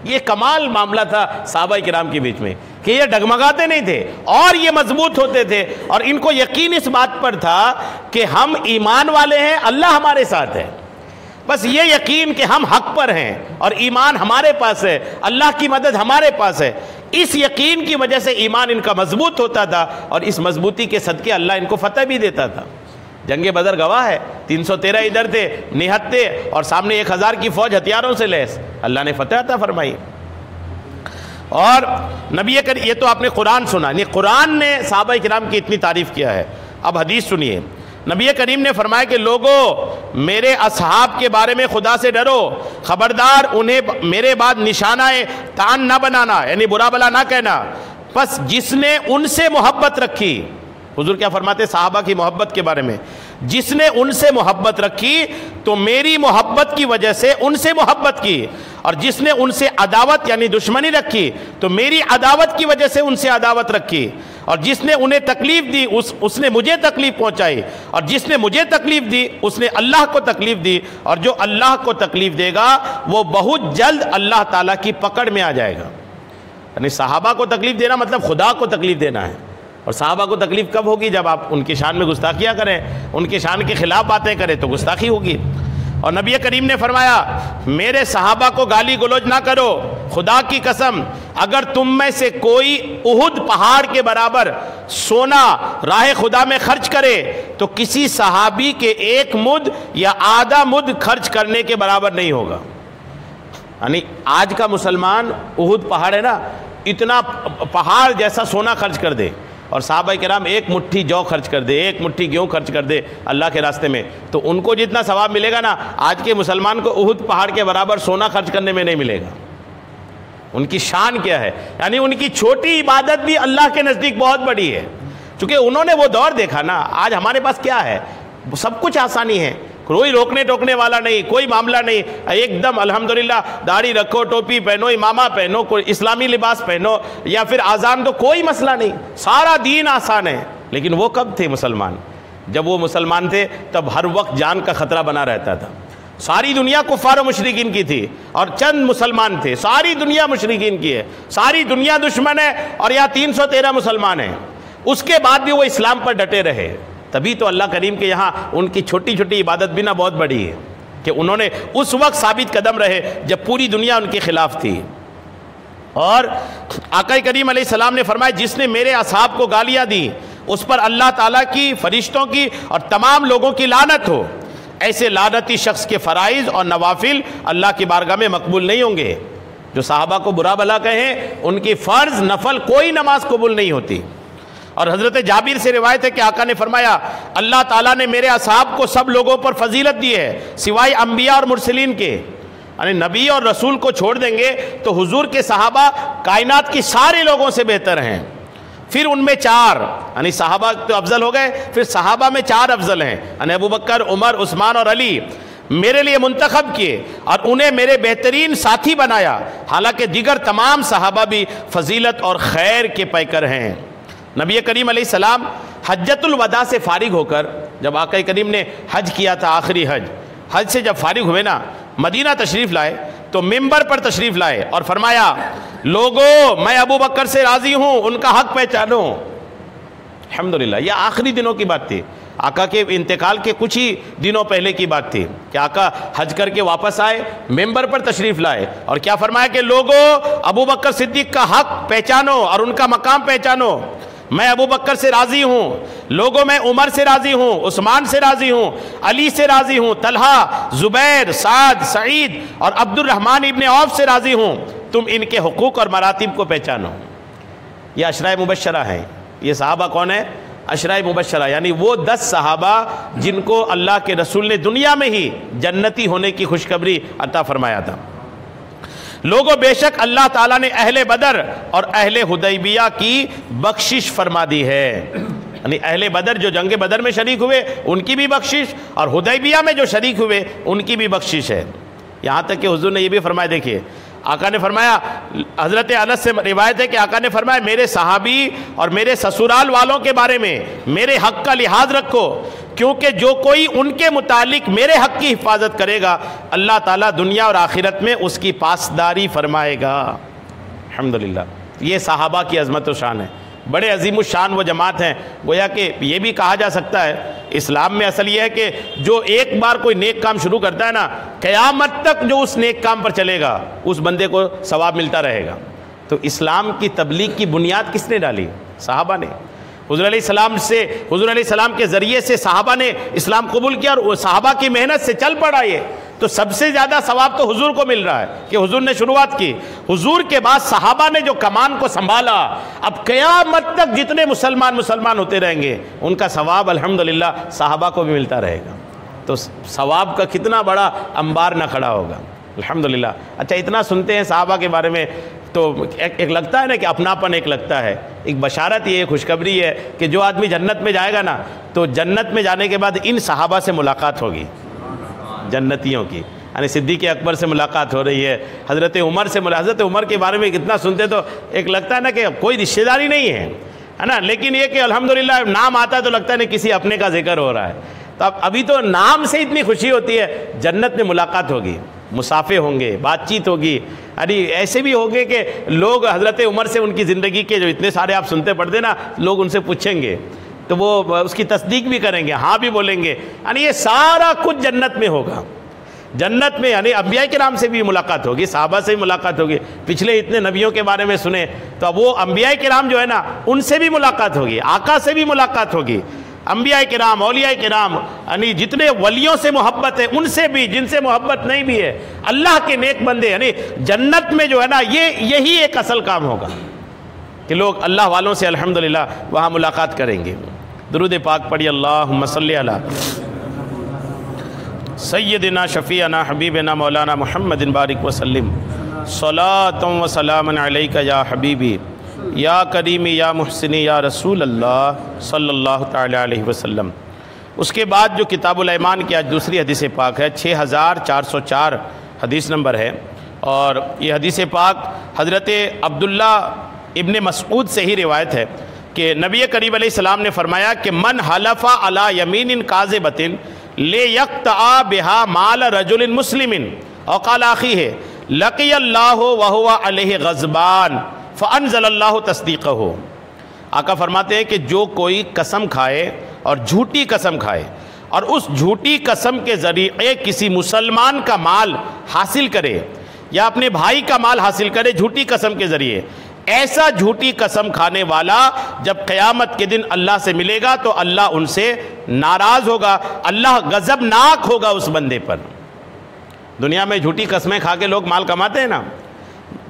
Speaker 1: یہ کمال معاملہ تھا صحابہ کرام کے بیچ میں کہ یہ ڈگمگاتے نہیں تھے اور یہ مضبوط ہوتے تھے، اور ان کو یقین اس بات پر تھا کہ ہم ایمان والے ہیں، اللہ ہمارے ساتھ ہے، بس یہ یقین کہ ہم حق پر ہیں اور ایمان ہمارے پاس ہے، اللہ کی مدد ہمارے پاس ہے۔ اس یقین کی وجہ سے ایمان ان کا مضبوط ہوتا تھا، اور اس مضبوطی کے صدقے اللہ ان کو فتح بھی دیتا تھا۔ جنگ بدر گواہ ہے، 313 ادھر تھے نہتے، اور سامنے 1000 کی فوج ہتھیاروں سے لیس، اللہ نے فتح عطا فرمائی۔ اور نبی کریم، یہ تو آپ نے قرآن سنا، یہ قرآن نے صحابہ کرام کی اتنی تعریف کیا ہے۔ اب حدیث سنیے، نبی کریم نے فرمایا کہ لوگوں میرے اصحاب کے بارے میں خدا سے ڈرو، خبردار انہیں میرے بعد نشانہ تان نہ بنانا، یعنی برا بلا نہ کہنا، پس جس نے ان سے محبت رکھی، حضور کیا فرماتے صحابہ کی محبت کے بارے میں، جس نے ان سے محبت رکھی تو میری محبت کی وجہ سے ان سے محبت کی، اور جس نے ان سے عداوت یعنی دشمنی رکھی تو میری عداوت کی وجہ سے ان سے عداوت رکھی، اور جس نے انہیں تکلیف دی اس نے مجھے تکلیف پہنچائی، اور جس نے مجھے تکلیف دی اس نے اللہ کو تکلیف دی، اور جو اللہ کو تکلیف دے گا وہ بہت جلد اللہ تعالیٰ کی پکڑ میں آ جائے گا۔ یعنی صحابہ کو تکلیف دینا مطلب خدا کو تکلیف دینا ہے، اور صحابہ کو تکلیف کب ہوگی؟ جب آپ ان کی شان میں گستاخیاں کریں، ان کی شان کے خلاف باتیں کریں تو گستاخی ہوگی۔ اور نبی کریم نے فرمایا میرے صحابہ کو گالی گلوچ نہ کرو، خدا کی قسم اگر تم میں سے کوئی احد پہاڑ کے برابر سونا راہ خدا میں خرچ کرے تو کسی صحابی کے 1 مد یا آدھا مد خرچ کرنے کے برابر نہیں ہوگا۔ یعنی آج کا مسلمان احد پہاڑ ہے نا، اتنا پہاڑ جیسا سونا خرچ کر دے، اور صحابہ کرام 1 مٹھی جو خرچ کر دے، 1 مٹھی گیہوں خرچ کر دے اللہ کے راستے میں، تو ان کو جتنا ثواب ملے گا نا، آج کے مسلمان کو احد پہاڑ کے برابر سونا خرچ کرنے میں نہیں ملے گا۔ ان کی شان کیا ہے، یعنی ان کی چھوٹی عبادت بھی اللہ کے نزدیک بہت بڑی ہے، چونکہ انہوں نے وہ دور دیکھا نا۔ آج ہمارے پاس کیا ہے؟ سب کچھ آسانی ہے، کوئی روکنے ٹوکنے والا نہیں، کوئی معاملہ نہیں، ایک دم الحمدللہ داڑھی رکھو، ٹوپی پہنو، امامہ پہنو، کوئی اسلامی لباس پہنو، یا پھر آزان دو، کوئی مسئلہ نہیں، سارا دین آسان ہے۔ لیکن وہ کب تھے مسلمان؟ جب وہ مسلمان تھے تب ہر وقت جان کا خطرہ بنا رہتا تھا۔ ساری دنیا کفار و مشرکین کی تھی اور چند مسلمان تھے، ساری دنیا مشرکین کی ہے، ساری دنیا دشمن ہے، اور یہاں 313 مسلمان ہیں، اس کے بعد بھی وہ اسلام پر ڈٹے رہے۔ تبھی تو اللہ کریم کے یہاں ان کی چھوٹی چھوٹی عبادت بھی نہ بہت بڑی ہے کہ انہوں نے اس وقت ثابت قدم رہے جب پوری دنیا ان کے خلاف تھی۔ اور آقا کریم علیہ السلام نے فرمایا جس نے میرے اصحاب کو گالیاں دی اس پر اللہ تعالیٰ کی، فرشتوں کی اور تمام لوگوں کی لعنت ہو۔ ایسے لعنتی شخص کے فرائض اور نوافل اللہ کی بارگاہ میں مقبول نہیں ہوں گے۔ جو صحابہ کو برا بھلا کہیں ان کی فرض نفل کوئی نماز قبول نہیں ہوتی۔ اور حضرت جابر سے روایت ہے کہ آقا نے فرمایا اللہ تعالیٰ نے میرے اصحاب کو سب لوگوں پر فضیلت دی ہے سوائے انبیاء اور مرسلین کے، یعنی نبی اور رسول کو چھوڑ دیں گے تو حضور کے صحابہ کائنات کی سارے لوگوں سے بہتر ہیں۔ پھر ان میں 4 یعنی صحابہ تو افضل ہو گئے، پھر صحابہ میں 4 افضل ہیں، یعنی ابو بکر، عمر، عثمان اور علی میرے لیے منتخب کیے اور انہیں میرے بہترین ساتھی بنایا، حالانکہ دیگر تمام صحابہ بھی فضیلت اور خیر کے پیکر ہیں۔ نبی کریم علیہ السلام حجۃ الوداع سے فارغ ہو کر، جب آقا کریم نے حج کیا تھا، آخری حج سے جب فارغ ہوئے نا، مدینہ تشریف لائے تو منبر پر تشریف لائے اور فرمایا لوگو میں ابو بکر سے راضی ہوں، ان کا حق پہچانو۔ الحمدللہ یہ آخری دنوں کی بات تھی، آقا کے انتقال کے کچھ ہی دنوں پہلے کی بات تھی کہ آقا حج کر کے واپس آئے، ممبر پر تشریف لائے اور کیا فرمایا کہ لوگوں ابو بکر صدیق کا حق پہچانو اور ان کا مقام پہچانو، میں ابو بکر سے راضی ہوں، لوگوں میں عمر سے راضی ہوں، عثمان سے راضی ہوں، علی سے راضی ہوں، طلحہ، زبیر، سعد، سعید اور عبد الرحمن ابن عوف سے راضی ہوں، تم ان کے حقوق اور مراتب کو پہچانو۔ یہ عشرہ مبشرہ ہیں، یہ صحابہ کون ہیں؟ عشرہ مبشرہ، یعنی وہ 10 صحابہ جن کو اللہ کے رسول نے دنیا میں ہی جنتی ہونے کی خوشخبری عطا فرمایا تھا۔ لوگوں بے شک اللہ تعالیٰ نے اہل بدر اور اہل حدیبیہ کی بخشش فرما دی ہے، یعنی اہل بدر جو جنگ بدر میں شریک ہوئے ان کی بھی بخشش اور حدیبیہ میں جو شریک ہوئے ان کی بھی بخشش ہے۔ یہاں تک کہ حضور نے یہ بھی فرمایا، دیکھیے آقا نے فرمایا، حضرت انس سے روایت ہے کہ آقا نے فرمایا میرے صحابی اور میرے سسرال والوں کے بارے میں میرے حق کا لحاظ رکھو، کیونکہ جو کوئی ان کے متعلق میرے حق کی حفاظت کرے گا اللہ تعالیٰ دنیا اور آخرت میں اس کی پاسداری فرمائے گا۔ الحمدللہ یہ صحابہ کی عظمت و شان ہے، بڑے عظیم الشان وہ جماعت ہیں۔ گویا کہ یہ بھی کہا جا سکتا ہے اسلام میں اصل یہ ہے کہ جو ایک بار کوئی نیک کام شروع کرتا ہے نا، قیامت تک جو اس نیک کام پر چلے گا اس بندے کو ثواب ملتا رہے گا۔ تو اسلام کی تبلیغ کی بنیاد کس نے ڈالی؟ صحابہ نے۔ حضور علیہ السلام کے ذریعے سے صحابہ نے اسلام قبول کیا اور صحابہ کی محنت سے چل پڑا یہ، تو سب سے زیادہ ثواب تو حضور کو مل رہا ہے کہ حضور نے شروعات کی۔ حضور کے بعد صحابہ نے جو کمان کو سنبھالا، اب قیامت تک جتنے مسلمان ہوتے رہیں گے ان کا ثواب الحمدللہ صحابہ کو بھی ملتا رہے گا۔ تو ثواب کا کتنا بڑا انبار نہ کھڑا ہوگا الحمدللہ۔ اچھا اتنا سنتے ہیں صحابہ کے بارے میں تو ایک لگتا ہے نا کہ اپناپن ایک لگتا ہے، ایک بشارت یہ خوشخبری ہے کہ جو آدمی جنت میں جائے گا نا تو جنت میں جانے کے بعد ان صحابہ سے ملاقات ہوگی، جنتیوں کی، یعنی صدیق اکبر سے ملاقات ہو رہی ہے، حضرت عمر سے حضرت عمر کے بارے میں کتنا سنتے تو ایک لگتا ہے نا کہ کوئی رشتہ داری نہیں ہے نا، لیکن یہ کہ الحمدللہ نام آتا ہے تو لگتا ہے نا کسی اپنے کا ذکر ہو رہا ہے۔ تو ابھی تو نام سے اتنی خوشی ہوتی ہے، جنت میں ملاقات ہوگی، مسافے ہوں گے، بات چیت ہوگی، یعنی ایسے بھی ہوگے کہ لوگ حضرت عمر سے ان کی زندگی کے جو اتنے سارے آپ سنتے پڑھتے نا، لوگ ان سے پوچھیں گے تو وہ اس کی تصدیق بھی کریں گے، ہاں بھی بولیں گے، یعنی یہ سارا کچھ جنت میں ہوگا۔ جنت میں یعنی انبیاء کرام سے بھی ملاقات ہوگی، صحابہ سے بھی ملاقات ہوگی، پچھلے اتنے نبیوں کے بارے میں سنیں تو اب وہ انبیاء کرام جو ہے نا ان سے بھی ملاقات ہوگی، آقا سے بھی ملاقات ہوگی، انبیاء کرام، اولیاء کرام، یعنی جتنے ولیوں سے محبت ہے ان سے بھی، جن سے محبت نہیں بھی ہے، اللہ کے نیک بندے، یعنی جنت میں جو ہے نا یہی ایک اصل کام ہوگا کہ لوگ اللہ والوں سے الحمدللہ وہاں ملاقات کریں گے۔ درود پاک پڑھی، اللہم صلی علی سیدنا شفیعنا حبیبنا مولانا محمد بارک وسلم، صلاۃ و سلام علیک یا حبیبی یا کریمی یا محسنی یا رسول اللہ صلی اللہ تعالی علیہ وسلم۔ اس کے بعد جو کتاب الایمان کی آج دوسری حدیث پاک ہے، 6404 حدیث نمبر ہے، اور یہ حدیث پاک حضرت عبداللہ ابن مسعود سے ہی روایت ہے کہ نبی کریم علیہ السلام نے فرمایا کہ من حلف علی یمین کاذبۃ لیقطع بہا مال رجل مسلم او قال اخیہ لقی اللہ وہو علیہ غضبان فانزل اللہ تصدیقہ۔ آقا فرماتے ہیں کہ جو کوئی قسم کھائے اور جھوٹی قسم کھائے اور اس جھوٹی قسم کے ذریعے کسی مسلمان کا مال حاصل کرے یا اپنے بھائی کا مال حاصل کرے جھوٹی قسم کے ذریعے، ایسا جھوٹی قسم کھانے والا جب قیامت کے دن اللہ سے ملے گا تو اللہ ان سے ناراض ہوگا، اللہ غضبناک ہوگا اس بندے پر۔ دنیا میں جھوٹی قسمیں کھا کے لوگ مال کماتے ہیں نا،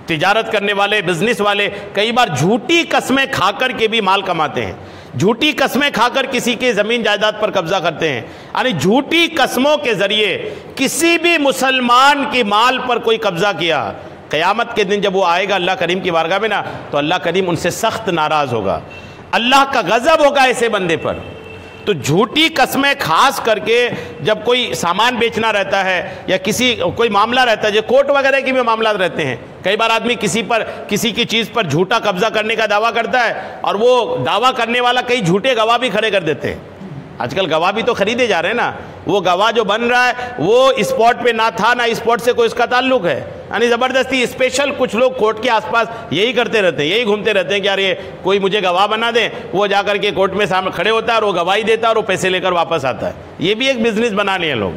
Speaker 1: تجارت کرنے والے، بزنس والے کئی بار جھوٹی قسمیں کھا کر کے بھی مال کماتے ہیں، جھوٹی قسمیں کھا کر کسی کے زمین جائیداد پر قبضہ کرتے ہیں، یعنی جھوٹی قسموں کے ذریعے کسی بھی مسلمان کی مال پر کوئی قبضہ کیا، قیامت کے دن جب وہ آئے گا اللہ کریم کی بارگاہ میں نا تو اللہ کریم ان سے سخت ناراض ہوگا، اللہ کا غضب ہوگا ایسے بندے پر۔ تو جھوٹی قسمیں خاص کر کے جب کوئی سامان بیچنا رہتا ہے یا کوئی معاملہ رہتا ہے، جو کورٹ وغیرہ کے بھی معاملات رہتے ہیں، کئی بار آدمی کسی کی چیز پر جھوٹا قبضہ کرنے کا دعویٰ کرتا ہے اور وہ دعویٰ کرنے والا کئی جھوٹے گواہ بھی کھڑے کر دیتے ہیں۔ آج کل گواہ بھی تو خریدے جا رہے ہیں نا، وہ گواہ جو بن رہا ہے وہ اسپاٹ پہ نہ تھا، نہ اسپاٹ سے کوئی اس کا تعلق ہے، یعنی زبردستی اسپیشل کچھ لوگ کورٹ کے آس پاس یہی کرتے رہتے ہیں، یہی گھومتے رہتے ہیں کہ یار یہ کوئی مجھے گواہ بنا دیں، وہ جا کر کے کورٹ میں سامنے کھڑے ہوتا ہے اور وہ گواہی دیتا ہے اور وہ پیسے لے کر واپس آتا ہے. یہ بھی ایک بزنس بنا لیے لوگ.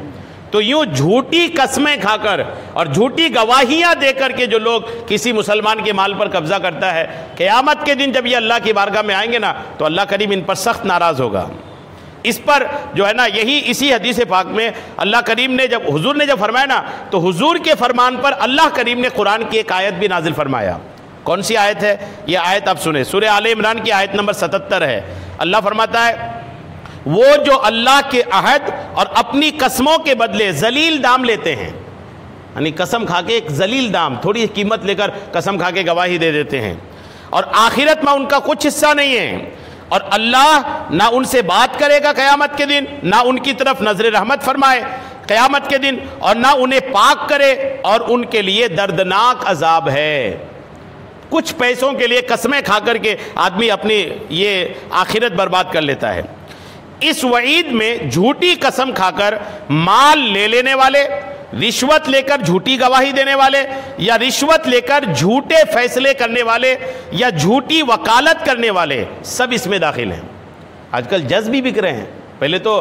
Speaker 1: تو یوں جھوٹی قسمیں کھا کر اور جھوٹی گواہیاں دے کر کے جو لوگ کسی مسلمان کے مال پر قبضہ کرتا ہے، قیامت کے دن جب یہ اللہ کی بارگاہ میں آئیں گے نا تو اللہ کریم ان پر سخت ناراض ہوگا. اس پر جو ہے نا اسی حدیث پاک میں اللہ کریم نے حضور نے جب فرمایا نا تو حضور کے فرمان پر اللہ کریم نے قرآن کی ایک آیت بھی نازل فرمایا. کون سی آیت ہے؟ یہ آیت آپ سنیں، سورہ آل عمران کی آیت نمبر 77 ہے. اللہ فرماتا ہے وہ جو اللہ کے عہد اور اپنی قسموں کے بدلے ذلیل دام لیتے ہیں، یعنی قسم کھا کے ایک ذلیل دام، تھوڑی قیمت لے کر قسم کھا کے گواہی دے دیتے ہیں، اور آخرت میں ان کا کچھ حصہ نہیں ہے، اور اللہ نہ ان سے بات کرے گا قیامت کے دن، نہ ان کی طرف نظر رحمت فرمائے قیامت کے دن، اور نہ انہیں پاک کرے، اور ان کے لیے دردناک عذاب ہے. کچھ پیسوں کے لیے قسمیں کھا کر کے آدمی اپنی یہ آخرت برباد کر لیتا ہے. اس وعید میں جھوٹی قسم کھا کر مال لے لینے والے، رشوت لے کر جھوٹی گواہی دینے والے، یا رشوت لے کر جھوٹے فیصلے کرنے والے، یا جھوٹی وکالت کرنے والے، سب اس میں داخل ہیں. آج کل جج بھی بک رہے ہیں. پہلے تو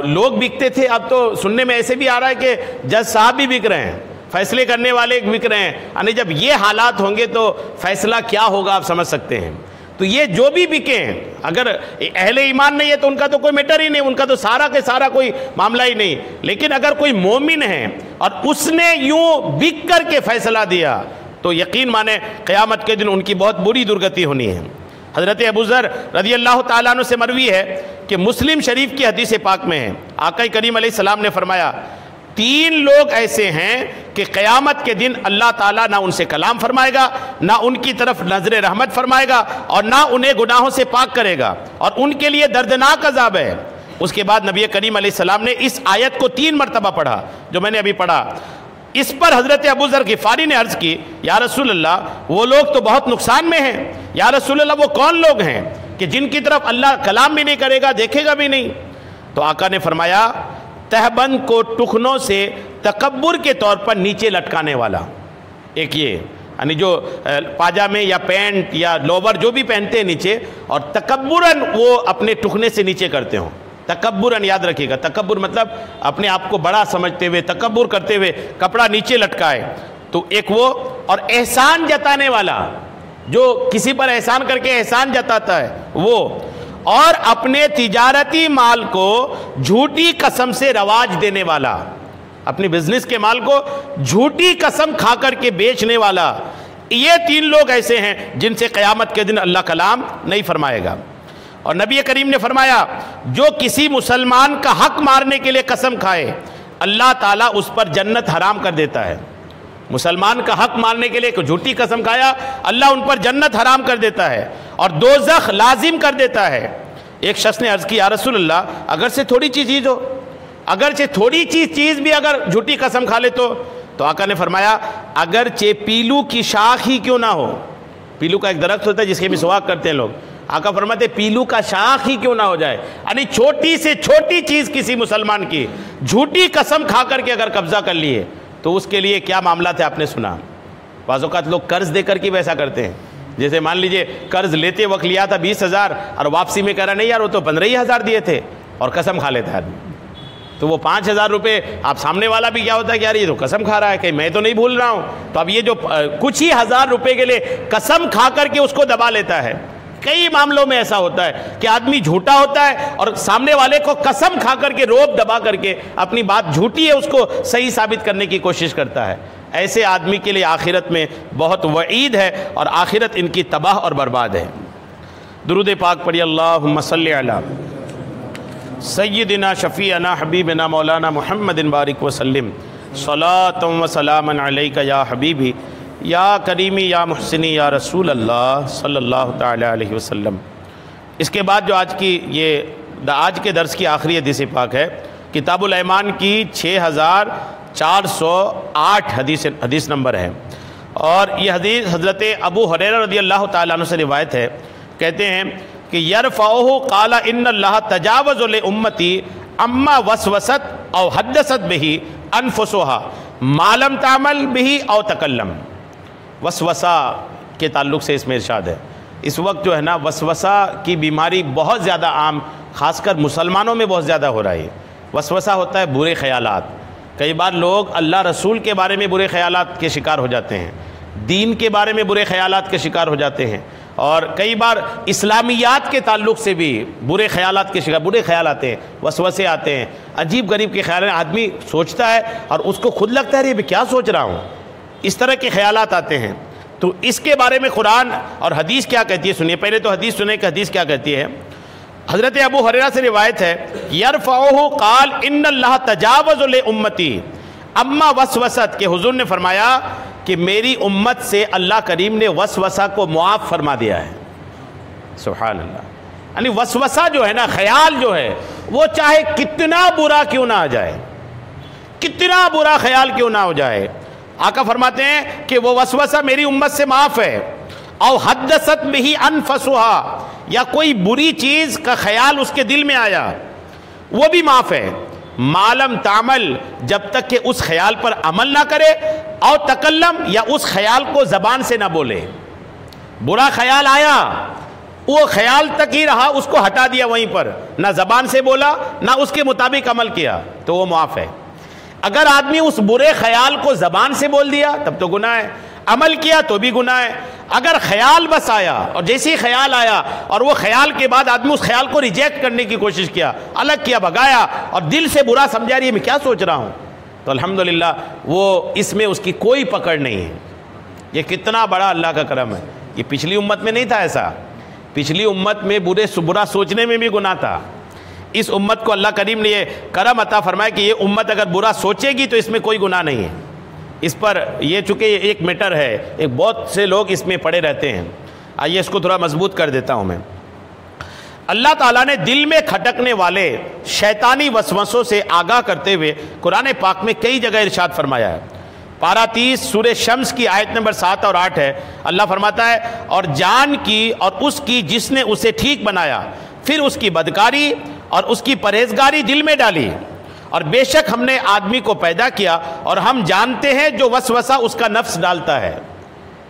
Speaker 1: لوگ بکتے تھے، اب تو سننے میں ایسے بھی آ رہا ہے کہ جج صاحب بھی بک رہے ہیں، فیصلے کرنے والے بک رہے ہیں. یعنی جب یہ حالات ہوں گے تو فیصلہ کیا ہوگا آپ سمجھ سکتے ہیں. تو یہ جو بھی بکے ہیں، اگر اہل ایمان نہیں ہے تو ان کا تو کوئی میٹر ہی نہیں، ان کا تو سارا کے سارا کوئی معاملہ ہی نہیں. لیکن اگر کوئی مومن ہے اور اس نے یوں بک کر کے فیصلہ دیا تو یقین مانے قیامت کے دن ان کی بہت بری درگتی ہونی ہے. حضرت ابو ذر رضی اللہ تعالیٰ عنہ سے مروی ہے کہ مسلم شریف کی حدیث پاک میں ہے، آقا کریم علیہ السلام نے فرمایا 3 لوگ ایسے ہیں کہ قیامت کے دن اللہ تعالیٰ نہ ان سے کلام فرمائے گا، نہ ان کی طرف نظر رحمت فرمائے گا، اور نہ انہیں گناہوں سے پاک کرے گا، اور ان کے لیے دردناک عذاب ہے. اس کے بعد نبی کریم علیہ السلام نے اس آیت کو 3 مرتبہ پڑھا جو میں نے ابھی پڑھا. اس پر حضرت ابو ذر غفاری نے عرض کی یا رسول اللہ وہ لوگ تو بہت نقصان میں ہیں. یا رسول اللہ وہ کون لوگ ہیں کہ جن کی طرف اللہ کلام بھی نہیں کرے گا، دیکھے گا بھی نہیں؟ تو آقا نے فرمایا تہبند کو ٹخنوں سے تکبر کے طور پر نیچے لٹکانے والا. ایک یہ یعنی جو پاجامے یا پینٹ یا لوور جو بھی پہنتے ہیں نیچے، اور تکبراً وہ اپنے ٹخنے سے نیچے کرتے ہوں. تکبراً یاد رکھیے گا، تکبر مطلب اپنے آپ کو بڑا سمجھتے ہوئے، تکبر کرتے ہوئے کپڑا نیچے لٹکائے. تو ایک وہ، اور احسان جتانے والا جو کسی پر احسان کر کے احسان جتاتا ہے وہ، اور اپنے تجارتی مال کو جھوٹی قسم سے رواج دینے والا، اپنی بزنس کے مال کو جھوٹی قسم کھا کر کے بیچنے والا. یہ 3 لوگ ایسے ہیں جن سے قیامت کے دن اللہ کلام نہیں فرمائے گا. اور نبی کریم نے فرمایا جو کسی مسلمان کا حق مارنے کے لیے قسم کھائے اللہ تعالیٰ اس پر جنت حرام کر دیتا ہے. مسلمان کا حق مارنے کے لیے جھوٹی قسم کھایا، اللہ ان پر جنت حرام کر دیتا ہے اور دوزخ لازم کر دیتا ہے. ایک شخص نے عرض کی یا رسول اللہ اگر سے تھوڑی چیز ہو، اگرچہ تھوڑی چیز بھی اگر جھوٹی قسم کھا لے تو آقا نے فرمایا اگرچہ پیلو کی شاخ ہی کیوں نہ ہو. پیلو کا ایک درخت ہوتا ہے جس کے مسواک کرتے ہیں لوگ، آقا فرماتے پیلو کا شاخ ہی کیوں نہ ہو جائے، یعنی چھوٹی سے چھوٹی چیز کسی مسلمان کی جھوٹی قسم کھا کر کے اگر قبضہ کر لیے تو اس کے لیے کیا معاملات ہے آپ نے سنا. بعض اوقات لوگ قرض دے کر کے ویسا کرتے ہیں. جیسے مان لیجئے قرض لیتے وقت لیا تھا 20,000 اور واپسی میں کہہ رہا نہیں یار وہ تو 15,000 دیے تھے، اور قسم کھا لیتا ہے آدمی. تو وہ 5,000 روپے آپ سامنے والا بھی کیا ہوتا ہے کہ یار یہ تو قسم کھا رہا ہے کہ میں تو نہیں بھول رہا ہوں. تو اب یہ جو کچھ ہی 1,000 روپے کے لیے قسم کھا کر کے اس کو دبا لیتا ہے. کئی معاملوں میں ایسا ہوتا ہے کہ آدمی جھوٹا ہوتا ہے اور سامنے والے کو قسم کھا کر کے روب دبا کر کے اپنی بات جھوٹی ہے اس کو صحیح ثابت کرنے کی کوشش کرتا ہے. ایسے آدمی کے لیے آخرت میں بہت وعید ہے اور آخرت ان کی تباہ اور برباد ہے. درود پاک پڑھی اللہم صلی علی سیدنا شفیعنا حبیبنا مولانا محمد بارک وسلم صلاۃ و سلاما علیک یا حبیبی یا کریمی یا محسنی یا رسول اللہ صلی اللہ تعالی علیہ وسلم. اس کے بعد جو آج کے درس کی آخری حدیث پاک ہے، کتاب الایمان کی 6408 حدیث نمبر ہے، اور یہ حدیث حضرت ابو ہریرہ رضی اللہ تعالیٰ عنہ سے روایت ہے. کہتے ہیں کہ یرفعہ قال ان اللہ تجاوز لامتی اما وسوست او حدثت بہی انفسہا ما لم تعمل بہی او تکلم. وسوسہ کے تعلق سے اس میں ارشاد ہے اس وقت جو ہے نا وسوسہ کی بیماری بہت زیادہ عام، خاص کر مسلمانوں میں بہت زیادہ ہو رہا ہے. وسوسہ ہوتا ہے برے خیالات. کئی بار لوگ اللہ رسول کے بارے میں برے خیالات کے شکار ہو جاتے ہیں، دین کے بارے میں برے خیالات کے شکار ہو جاتے ہیں، اور کئی بار اسلامیات کے تعلق سے بھی برے خیالات کے شکار، برے خیال آتے ہیں، وسوسے آتے ہیں، عجیب غریب کے خیال. آدمی سوچتا ہے اور اس کو خود لگتا ہے میں کیا سوچ رہا ہوں، اس طرح کے خیالات آتے ہیں. تو اس کے بارے میں قرآن اور حدیث کیا کہتی ہے سنیے. پہلے تو حدیث سنیں کہ حدیث کیا کہتی ہے. حضرت ابو ہریرہ سے روایت ہے یرفعہ قال ان اللہ تجاوز لامتی اما وسوست، کہ حضور نے فرمایا کہ میری امت سے اللہ کریم نے وسوسہ کو معاف فرما دیا ہے. سبحان اللہ. یعنی وسوسہ جو ہے نا، خیال جو ہے، وہ چاہے کتنا برا کیوں نہ آ جائے، کتنا برا خیال کیوں نہ ہو جائے، آقا فرماتے ہیں کہ وہ وسوسہ میری امت سے معاف ہے. او حدثت بہی انفسہا، یا کوئی بری چیز کا خیال اس کے دل میں آیا، وہ بھی معاف ہے. ما لم تعمل، جب تک کہ اس خیال پر عمل نہ کرے، او تکلم، یا اس خیال کو زبان سے نہ بولے. برا خیال آیا، وہ خیال تک ہی رہا، اس کو ہٹا دیا وہیں پر، نہ زبان سے بولا نہ اس کے مطابق عمل کیا، تو وہ معاف ہے. اگر آدمی اس برے خیال کو زبان سے بول دیا تب تو گناہ ہے، عمل کیا تو بھی گناہ ہے. اگر خیال بس آیا اور جیسے ہی خیال آیا اور وہ خیال کے بعد آدمی اس خیال کو ریجیکٹ کرنے کی کوشش کیا، الگ کیا، بھگایا، اور دل سے برا سمجھا رہی ہے میں کیا سوچ رہا ہوں، تو الحمدللہ وہ اس میں اس کی کوئی پکڑ نہیں ہے. یہ کتنا بڑا اللہ کا کرم ہے. یہ پچھلی امت میں نہیں تھا ایسا. پچھلی امت میں برا سوچنے میں بھی گناہ تھا. اس امت کو اللہ کریم نے یہ کرم عطا فرمایا کہ یہ امت اگر برا سوچے گی تو اس میں کوئی گناہ نہیں ہے. اس پر یہ چونکہ ایک میٹر ہے، ایک بہت سے لوگ اس میں پڑے رہتے ہیں. آئیے اس کو تھوڑا مضبوط کر دیتا ہوں میں. اللہ تعالیٰ نے دل میں کھٹکنے والے شیطانی وسوسوں سے آگاہ کرتے ہوئے قرآن پاک میں کئی جگہ ارشاد فرمایا ہے. پارہ 30 سورہ شمس کی آیت نمبر 7 اور 8 ہے. اللہ فرماتا ہے اور جان کی اور اس کی جس نے اسے ٹھیک بنایا، پھر اس کی بدکاری اور اس کی پرہیزگاری دل میں ڈالی، اور بے شک ہم نے آدمی کو پیدا کیا اور ہم جانتے ہیں جو وسوسہ اس کا نفس ڈالتا ہے.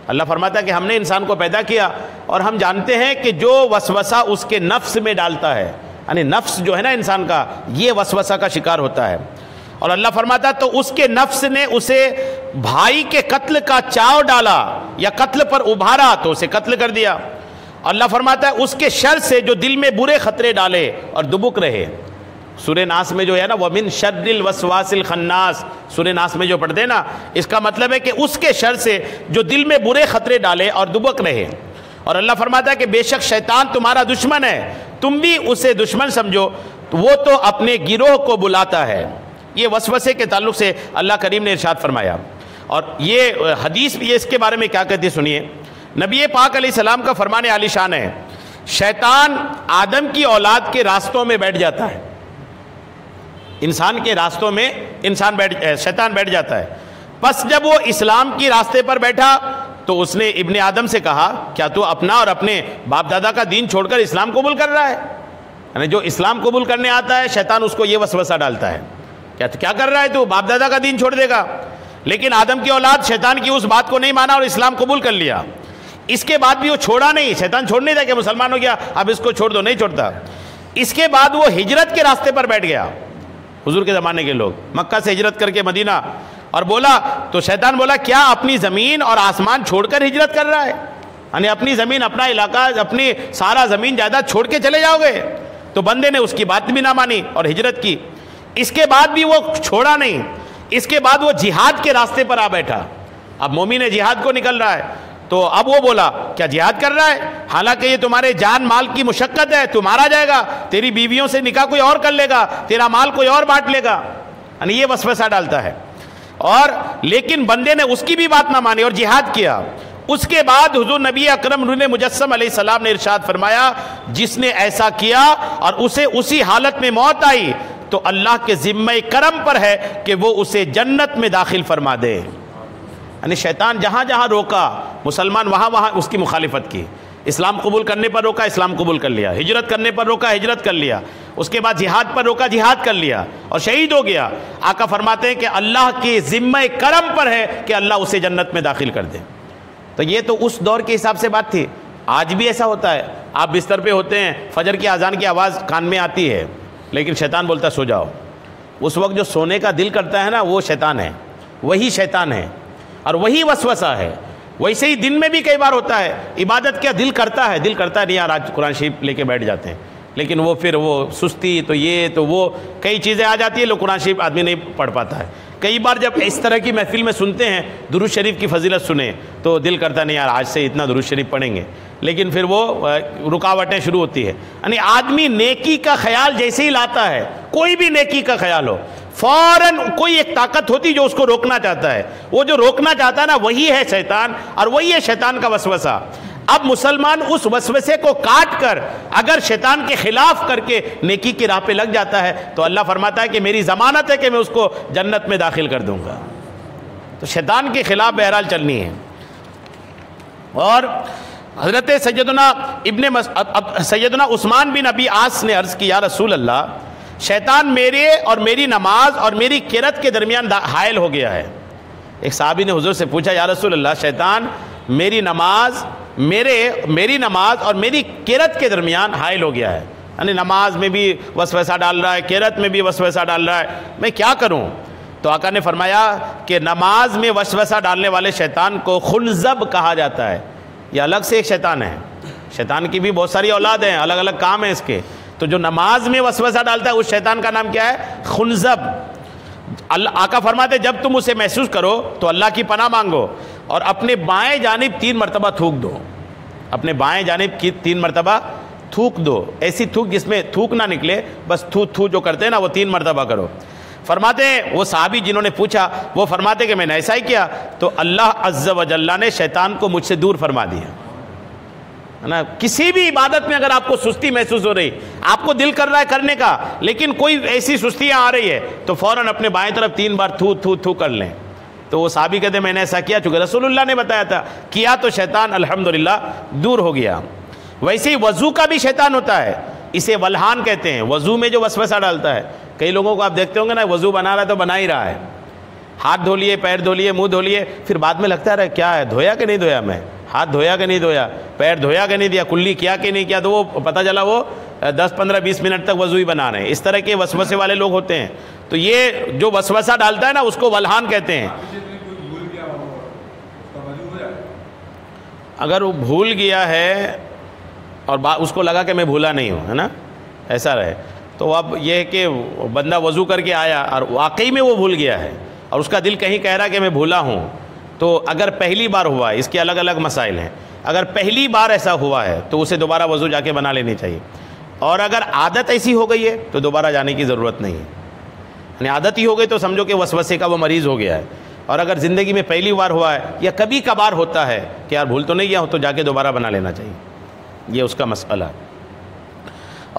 Speaker 1: اللہ فرماتا ہے کہ ہم نے انسان کو پیدا کیا اور ہم جانتے ہیں کہ جو وسوسہ اس کے نفس میں ڈالتا ہے، یعنی نفس جو ہے نا انسان کا، یہ وسوسہ کا شکار ہوتا ہے. اور اللہ فرماتا ہے تو اس کے نفس نے اسے بھائی کے قتل کا چاو ڈالا یا قتل پر ابھارا تو اسے قتل کر دیا. اللہ فرماتا ہے اس کے شر سے جو دل میں برے خطرے ڈالے اور دبک رہے. سورہ ناس میں جو ہے نا وَمِن شَرِّ الْوَسْوَاسِ الْخَنَّاسِ، سورہ ناس میں جو پڑھتے ہیں نا، اس کا مطلب ہے کہ اس کے شر سے جو دل میں برے خطرے ڈالے اور دبک رہے. اور اللہ فرماتا ہے کہ بے شک شیطان تمہارا دشمن ہے، تم بھی اسے دشمن سمجھو، وہ تو اپنے گروہ کو بلاتا ہے. یہ وسوسے کے تعلق سے اللہ کریم نے ارشاد فرمایا. اور یہ حدیث بھی اس کے بارے میں کیا کہتی ہے سنیے. نبی پاک علیہ السلام کا فرمان عالی شان ہے شیطان آدم کی اولاد کے راستوں میں بیٹھ جاتا ہے. انسان کے راستوں میں شیطان بیٹھ جاتا ہے. پس جب وہ اسلام کی راستے پر بیٹھا تو اس نے ابن آدم سے کہا کیا تو اپنا اور اپنے باپ دادا کا دین چھوڑ کر اسلام قبول کر رہا ہے؟ یعنی جو اسلام قبول کرنے آتا ہے شیطان اس کو یہ وسوسہ ڈالتا ہے کیا کر رہا ہے تو باپ دادا کا دین چھوڑ دے گا. لیکن آدم کی اولاد شیطان کی اس بات کو نہیں مانا اور اسلام قبول کر لیا. اس کے بعد بھی وہ چھوڑا نہیں، شیطان چھوڑ نہیں تھا کہ مسلمان ہو گیا اب اس کو چھوڑ دو، نہیں چھوڑتا. اس کے بعد وہ ہجرت کے راستے پر بیٹھ گیا. حضور کے زمانے کے لوگ مکہ سے ہجرت کر کے مدینہ، اور بولا تو شیطان بولا کیا اپنی زمین اور آسمان چھوڑ کر ہجرت کر رہا ہے؟ یعنی اپنی زمین، اپنا علاقہ، اپنی سارا زمین جائیداد چھوڑ کے چلے جاؤ گے؟ تو بندے نے اس کی بات بھی نہ مانی اور ہجرت کی. اس کے بعد بھی وہ چھوڑا نہیں. اس کے بعد وہ جہاد کے راستے پر آ بیٹھا. اب مومن جہاد کو نکل رہا ہے تو اب وہ بولا کیا جہاد کر رہا ہے؟ حالانکہ یہ تمہارے جان مال کی مشقت ہے، تو مارا جائے گا، تیری بیویوں سے نکاح کوئی اور کر لے گا، تیرا مال کوئی اور بانٹ لے گا. یعنی یہ وسوسہ ڈالتا ہے. اور لیکن بندے نے اس کی بھی بات نہ مانی اور جہاد کیا. اس کے بعد حضور نبی اکرم نور مجسم علیہ السلام نے ارشاد فرمایا جس نے ایسا کیا اور اسے اسی حالت میں موت آئی تو اللہ کے ذمہ کرم پر ہے کہ وہ اسے جنت میں داخل فرما دے. یعنی شیطان جہاں جہاں روکا مسلمان وہاں وہاں اس کی مخالفت کی. اسلام قبول کرنے پر روکا، اسلام قبول کر لیا، ہجرت کرنے پر روکا، ہجرت کر لیا، اس کے بعد جہاد پر روکا، جہاد کر لیا اور شہید ہو گیا، آقا فرماتے ہیں کہ اللہ کے ذمہ کرم پر ہے کہ اللہ اسے جنت میں داخل کر دے۔ تو یہ تو اس دور کے حساب سے بات تھی۔ آج بھی ایسا ہوتا ہے، آپ بستر پہ ہوتے ہیں، فجر کی اذان کی آواز کان میں آتی ہے، لیکن شیطان بولتا ہے سو جاؤ۔ اس وقت جو سونے کا دل کرتا ہے نا، وہ شیطان ہے، وہی شیطان ہے اور وہی وسوسہ ہے۔ ویسے ہی دن میں بھی کئی بار ہوتا ہے، عبادت کیا دل کرتا ہے نہیں یار آج قرآن شریف لے کے بیٹھ جاتے ہیں، لیکن وہ پھر وہ سستی تو یہ تو وہ کئی چیزیں آ جاتی ہیں، لوگ قرآن شریف آدمی نہیں پڑھ پاتا ہے۔ کئی بار جب اس طرح کی محفل میں سنتے ہیں، درود شریف کی فضیلت سنیں تو دل کرتا نہیں یار آج سے اتنا درود شریف پڑھیں گے، لیکن پھر وہ رکاوٹیں شروع ہوتی ہے۔ یعنی آدمی نیکی کا خیال جیسے ہی لاتا ہے، کوئی بھی نیکی کا خیال ہو، فوراً کوئی ایک طاقت ہوتی جو اس کو روکنا چاہتا ہے، وہ جو روکنا چاہتا ہے نا وہی ہے شیطان، اور وہی ہے شیطان کا وسوسہ۔ اب مسلمان اس وسوسے کو کاٹ کر اگر شیطان کے خلاف کر کے نیکی کی راہ پہ لگ جاتا ہے تو اللہ فرماتا ہے کہ میری ضمانت ہے کہ میں اس کو جنت میں داخل کر دوں گا۔ تو شیطان کے خلاف بہرحال چلنی ہے۔ اور حضرت سیدنا عثمان بن ابی عاص نے عرض کی یا رسول اللہ، شیطان میرے اور میری نماز اور میری قرات کے درمیان حائل ہو گیا ہے۔ ایک صحابی نے حضور سے پوچھا یا رسول اللہ، شیطان میری نماز اور میری قرات کے درمیان حائل ہو گیا ہے، یعنی نماز میں بھی وسوسہ ڈال رہا ہے، قرات میں بھی وسوسہ ڈال رہا ہے، میں کیا کروں؟ تو آقا نے فرمایا کہ نماز میں وسوسہ ڈالنے والے شیطان کو خنزب کہا جاتا ہے، یہ الگ سے ایک شیطان ہے۔ شیطان کی بھی بہت ساری اولاد ہیں، الگ الگ کام ہیں اس کے، تو جو نماز میں وسوسہ ڈالتا ہے اس شیطان کا نام کیا ہے؟ خنزب۔ آقا فرماتے جب تم اسے محسوس کرو تو اللہ کی پناہ مانگو اور اپنے بائیں جانب 3 مرتبہ تھوک دو، اپنے بائیں جانب کی 3 مرتبہ تھوک دو، ایسی تھوک جس میں تھوک نہ نکلے، بس تھو جو کرتے ہیں نا وہ 3 مرتبہ کرو۔ فرماتے ہیں وہ صحابی جنہوں نے پوچھا وہ فرماتے کہ میں نے ایسا ہی کیا تو اللہ عز و جل نے شیطان کو مجھ سے دور فرما دیا۔ ہے نا، کسی بھی عبادت میں اگر آپ کو سستی محسوس ہو رہی، آپ کو دل کر رہا ہے کرنے کا لیکن کوئی ایسی سستیاں آ رہی ہے تو فوراً اپنے بائیں طرف 3 بار تھو کر لیں۔ تو وہ صحابی کہتے ہیں میں نے ایسا کیا، چونکہ رسول اللہ نے بتایا تھا، کیا تو شیطان الحمدللہ دور ہو گیا۔ ویسے ہی وضو کا بھی شیطان ہوتا ہے، اسے ولہان کہتے ہیں، وضو میں جو وسوسہ ڈالتا ہے۔ کئی لوگوں کو آپ دیکھتے ہوں گے نا، وضو بنا رہا ہے تو بنا ہی رہا ہے، ہاتھ دھو لیے، پیر دھو لیے، منہ دھو لیے، پھر بعد میں لگتا ہے کیا ہے، دھویا کہ نہیں دھویا، میں ہاتھ دھویا کہ نہیں دھویا، پیر دھویا کہ نہیں دیا، کلی کیا کہ نہیں کیا، تو وہ پتہ چلا وہ 10 15 20 منٹ تک وضو ہی بنا رہے ہیں۔ اس طرح کے وسوسے والے لوگ ہوتے ہیں، تو یہ جو وسوسہ ڈالتا ہے نا اس کو ولہان کہتے ہیں۔ اگر وہ بھول گیا ہے اور اس کو لگا کہ میں بھولا نہیں ہوں، ہے نا، ایسا رہے تو اب یہ ہے کہ بندہ وضو کر کے آیا اور واقعی میں وہ بھول گیا ہے اور اس کا دل کہیں کہہ رہا کہ میں بھولا ہوں، تو اگر پہلی بار ہوا ہے، اس کے الگ الگ مسائل ہیں، اگر پہلی بار ایسا ہوا ہے تو اسے دوبارہ وضو جا کے بنا لینی چاہیے، اور اگر عادت ایسی ہو گئی ہے تو دوبارہ جانے کی ضرورت نہیں ہے، یعنی عادت ہی ہو گئی تو سمجھو کہ وسوسے کا وہ مریض ہو گیا ہے۔ اور اگر زندگی میں پہلی بار ہوا ہے یا کبھی کبھار ہوتا ہے کہ یار بھول تو نہیں گیا ہوں، تو جا کے دوبارہ بنا لینا چاہیے، یہ اس کا مسئلہ ہے۔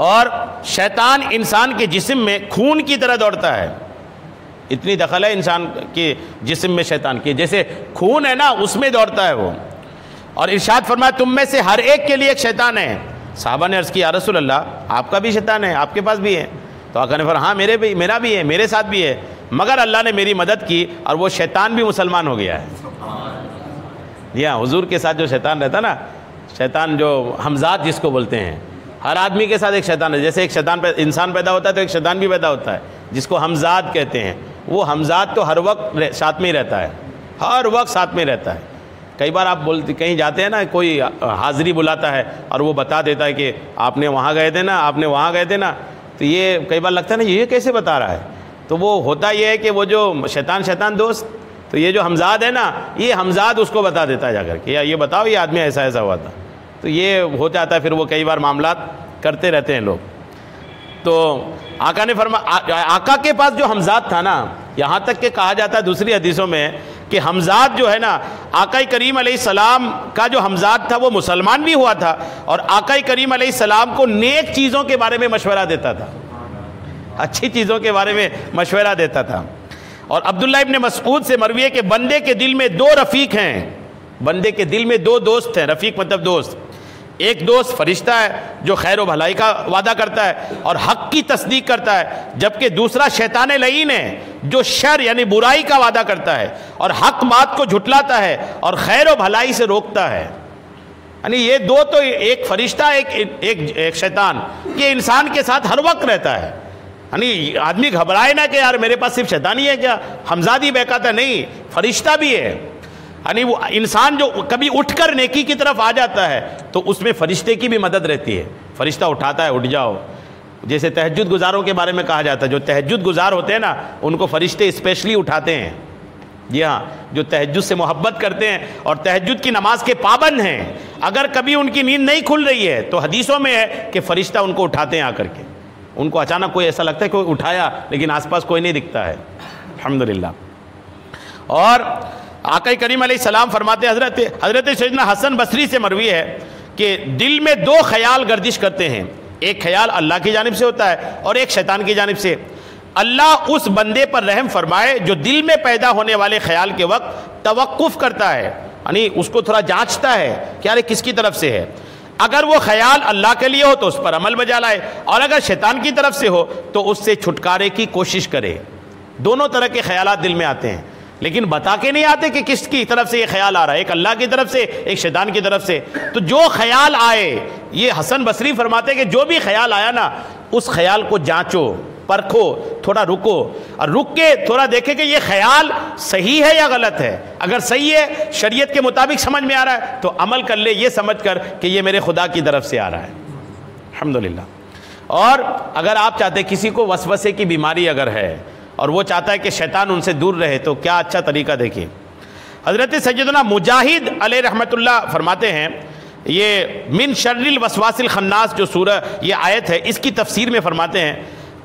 Speaker 1: اور شیطان انسان کے جسم میں خون کی طرح دوڑتا ہے، اتنی دخل ہے انسان کے جسم میں شیطان کی، جیسے خون ہے نا اس میں دوڑتا ہے وہ۔ اور ارشاد فرمایا تم میں سے ہر ایک کے لیے ایک شیطان ہے۔ صحابہ نے عرض کی یا رسول اللہ آپ کا بھی شیطان ہے، آپ کے پاس بھی ہے؟ تو آقا نے فرمایا ہاں میرا بھی ہے، میرے ساتھ بھی ہے، مگر اللہ نے میری مدد کی اور وہ شیطان بھی مسلمان ہو گیا ہے۔ جی ہاں، حضور کے ساتھ جو شیطان رہتا نا، شیطان جو حمزات جس کو بولتے ہیں، ہر آدمی کے ساتھ ایک شیطان ہے، جیسے ایک شیطان انسان پیدا ہوتا ہے تو ایک شیطان بھی پیدا ہوتا ہے جس کو حمزات کہتے ہیں۔ وہ حمزات تو ہر وقت ساتھ میں ہی رہتا ہے، ہر وقت ساتھ میں رہتا ہے۔ کئی بار آپ کہیں جاتے ہیں نا، کوئی حاضری بلاتا ہے اور وہ بتا دیتا ہے کہ آپ نے وہاں گئے تھے نا، آپ نے وہاں گئے تھے نا، تو یہ کئی بار لگتا ہے نا یہ کیسے بتا رہا ہے، تو وہ ہوتا یہ ہے کہ وہ جو شیطان دوست، تو یہ جو حمزاد ہے نا، یہ حمزاد اس کو بتا دیتا ہے جا کر کہ یہ بتاؤ یہ آدمی ایسا ہوا تھا، تو یہ ہو جاتا ہے، پھر وہ کئی بار معاملات کرتے رہتے ہیں لوگ۔ تو آقا نے فرمایا، آقا کے پاس جو حمزاد تھا نا، یہاں تک کہ کہا جاتا ہے دوسری حدیثوں میں کہ حمزاد جو ہے نا، آقا کریم علیہ السلام کا جو حمزاد تھا وہ مسلمان بھی ہوا تھا اور آقا کریم علیہ السلام کو نیک چیزوں کے بارے میں مشورہ دیتا تھا، اچھی چیزوں کے بارے میں مشورہ دیتا تھا۔ اور عبداللہ ابن مسعود سے مروی ہے کہ بندے کے دل میں 2 رفیق ہیں، بندے کے دل میں 2 دوست ہیں، رفیق مطلب دوست، ایک دوست فرشتہ ہے جو خیر و بھلائی کا وعدہ کرتا ہے اور حق کی تصدیق کرتا ہے، جبکہ دوسرا شیطان لعین ہے جو شر یعنی برائی کا وعدہ کرتا ہے اور حق بات کو جھٹلاتا ہے اور خیر و بھلائی سے روکتا ہے۔ یعنی یہ دو تو، ایک فرشتہ ایک شیطان، یہ انسان کے ساتھ ہر وقت رہتا ہے۔ یعنی آدمی گھبرائے نہ کہ یار میرے پاس صرف شیطان ہی ہے کیا، حمزادی بہکاتا ہے، نہیں، فرشتہ بھی ہے۔ یعنی وہ انسان جو کبھی اٹھ کر نیکی کی طرف آ جاتا ہے تو اس میں فرشتے کی بھی مدد رہتی ہے، فرشتہ اٹھاتا ہے اٹھ جاؤ۔ جیسے تہجد گزاروں کے بارے میں کہا جاتا ہے، جو تہجد گزار ہوتے ہیں نا ان کو فرشتے اسپیشلی اٹھاتے ہیں۔ جی ہاں، جو تہجد سے محبت کرتے ہیں اور تہجد کی نماز کے پابند ہیں، اگر کبھی ان کی نیند نہیں کھل رہی ہے تو حدیثوں میں ہے کہ فرشتہ ان کو اٹھاتے ہیں آ کر کے۔ ان کو اچانک کوئی ایسا لگتا ہے کوئی اٹھایا لیکن آس پاس کوئی نہیں دکھتا ہے، الحمدللہ۔ اور آقا کریم علیہ السلام فرماتے ہیں، حضرت سیدنا حسن بصری سے مروی ہے کہ دل میں دو خیال گردش کرتے ہیں، ایک خیال اللہ کی جانب سے ہوتا ہے اور ایک شیطان کی جانب سے۔ اللہ اس بندے پر رحم فرمائے جو دل میں پیدا ہونے والے خیال کے وقت توقف کرتا ہے، یعنی اس کو تھوڑا جانچتا ہے کہ یار کس کی طرف سے ہے۔ اگر وہ خیال اللہ کے لیے ہو تو اس پر عمل بجا لائے، اور اگر شیطان کی طرف سے ہو تو اس سے چھٹکارے کی کوشش کرے۔ دونوں طرح کے خیالات دل میں آتے ہیں لیکن بتا کے نہیں آتے کہ کس کی طرف سے یہ خیال آ رہا ہے، ایک اللہ کی طرف سے ایک شیطان کی طرف سے۔ تو جو خیال آئے، یہ حسن بصری فرماتے ہیں کہ جو بھی خیال آیا نا اس خیال کو جانچو، پرکھو، تھوڑا رکو اور رک کے تھوڑا دیکھیں کہ یہ خیال صحیح ہے یا غلط ہے۔ اگر صحیح ہے، شریعت کے مطابق سمجھ میں آ رہا ہے تو عمل کر لے یہ سمجھ کر کہ یہ میرے خدا کی طرف سے آ رہا ہے، الحمدللہ۔ اور اگر آپ چاہتے ہیں کسی کو وسوسے کی بیماری اگر ہے اور وہ چاہتا ہے کہ شیطان ان سے دور رہے تو کیا اچھا طریقہ دیکھیں۔ حضرت سیدنا مجاہد علیہ رحمۃ اللہ فرماتے ہیں، یہ من شر الوسواس الخناس جو سورہ یہ آیت ہے اس کی تفسیر میں فرماتے ہیں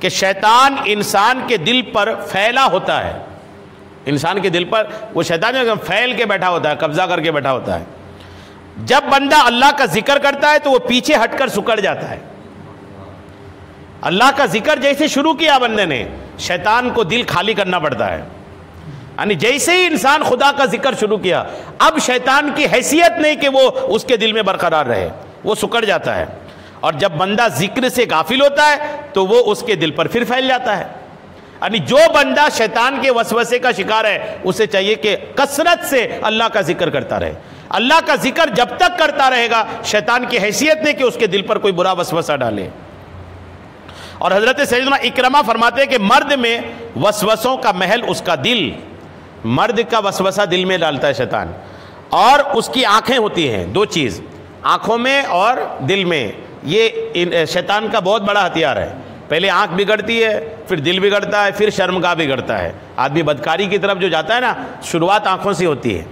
Speaker 1: کہ شیطان انسان کے دل پر پھیلا ہوتا ہے، انسان کے دل پر وہ شیطان جو پھیل کے بیٹھا ہوتا ہے، قبضہ کر کے بیٹھا ہوتا ہے۔ جب بندہ اللہ کا ذکر کرتا ہے تو وہ پیچھے ہٹ کر سکڑ جاتا ہے۔ اللہ کا ذکر جیسے شروع کیا بندے نے، شیطان کو دل خالی کرنا پڑتا ہے۔ یعنی جیسے ہی انسان خدا کا ذکر شروع کیا، اب شیطان کی حیثیت نہیں کہ وہ اس کے دل میں برقرار رہے، وہ سکڑ جاتا ہے۔ اور جب بندہ ذکر سے غافل ہوتا ہے تو وہ اس کے دل پر پھر پھیل جاتا ہے۔ یعنی جو بندہ شیطان کے وسوسے کا شکار ہے اسے چاہیے کہ کثرت سے اللہ کا ذکر کرتا رہے۔ اللہ کا ذکر جب تک کرتا رہے گا شیطان کی حیثیت نہیں کہ اس کے دل پر کوئی برا وسوسہ ڈالے۔ اور حضرت سیدنا اکرمہ فرماتے ہیں کہ مرد میں وسوسوں کا محل اس کا دل، مرد کا وسوسہ دل میں ڈالتا ہے شیطان، اور اس کی آنکھیں ہوتی ہیں، دو چیز، آنکھوں میں اور دل میں، یہ شیطان کا بہت بڑا ہتھیار ہے۔ پہلے آنکھ بگڑتی ہے، پھر دل بگڑتا ہے، پھر شرمگاہ بگڑتا ہے۔ آدمی بدکاری کی طرف جو جاتا ہے نا، شروعات آنکھوں سے ہوتی ہے،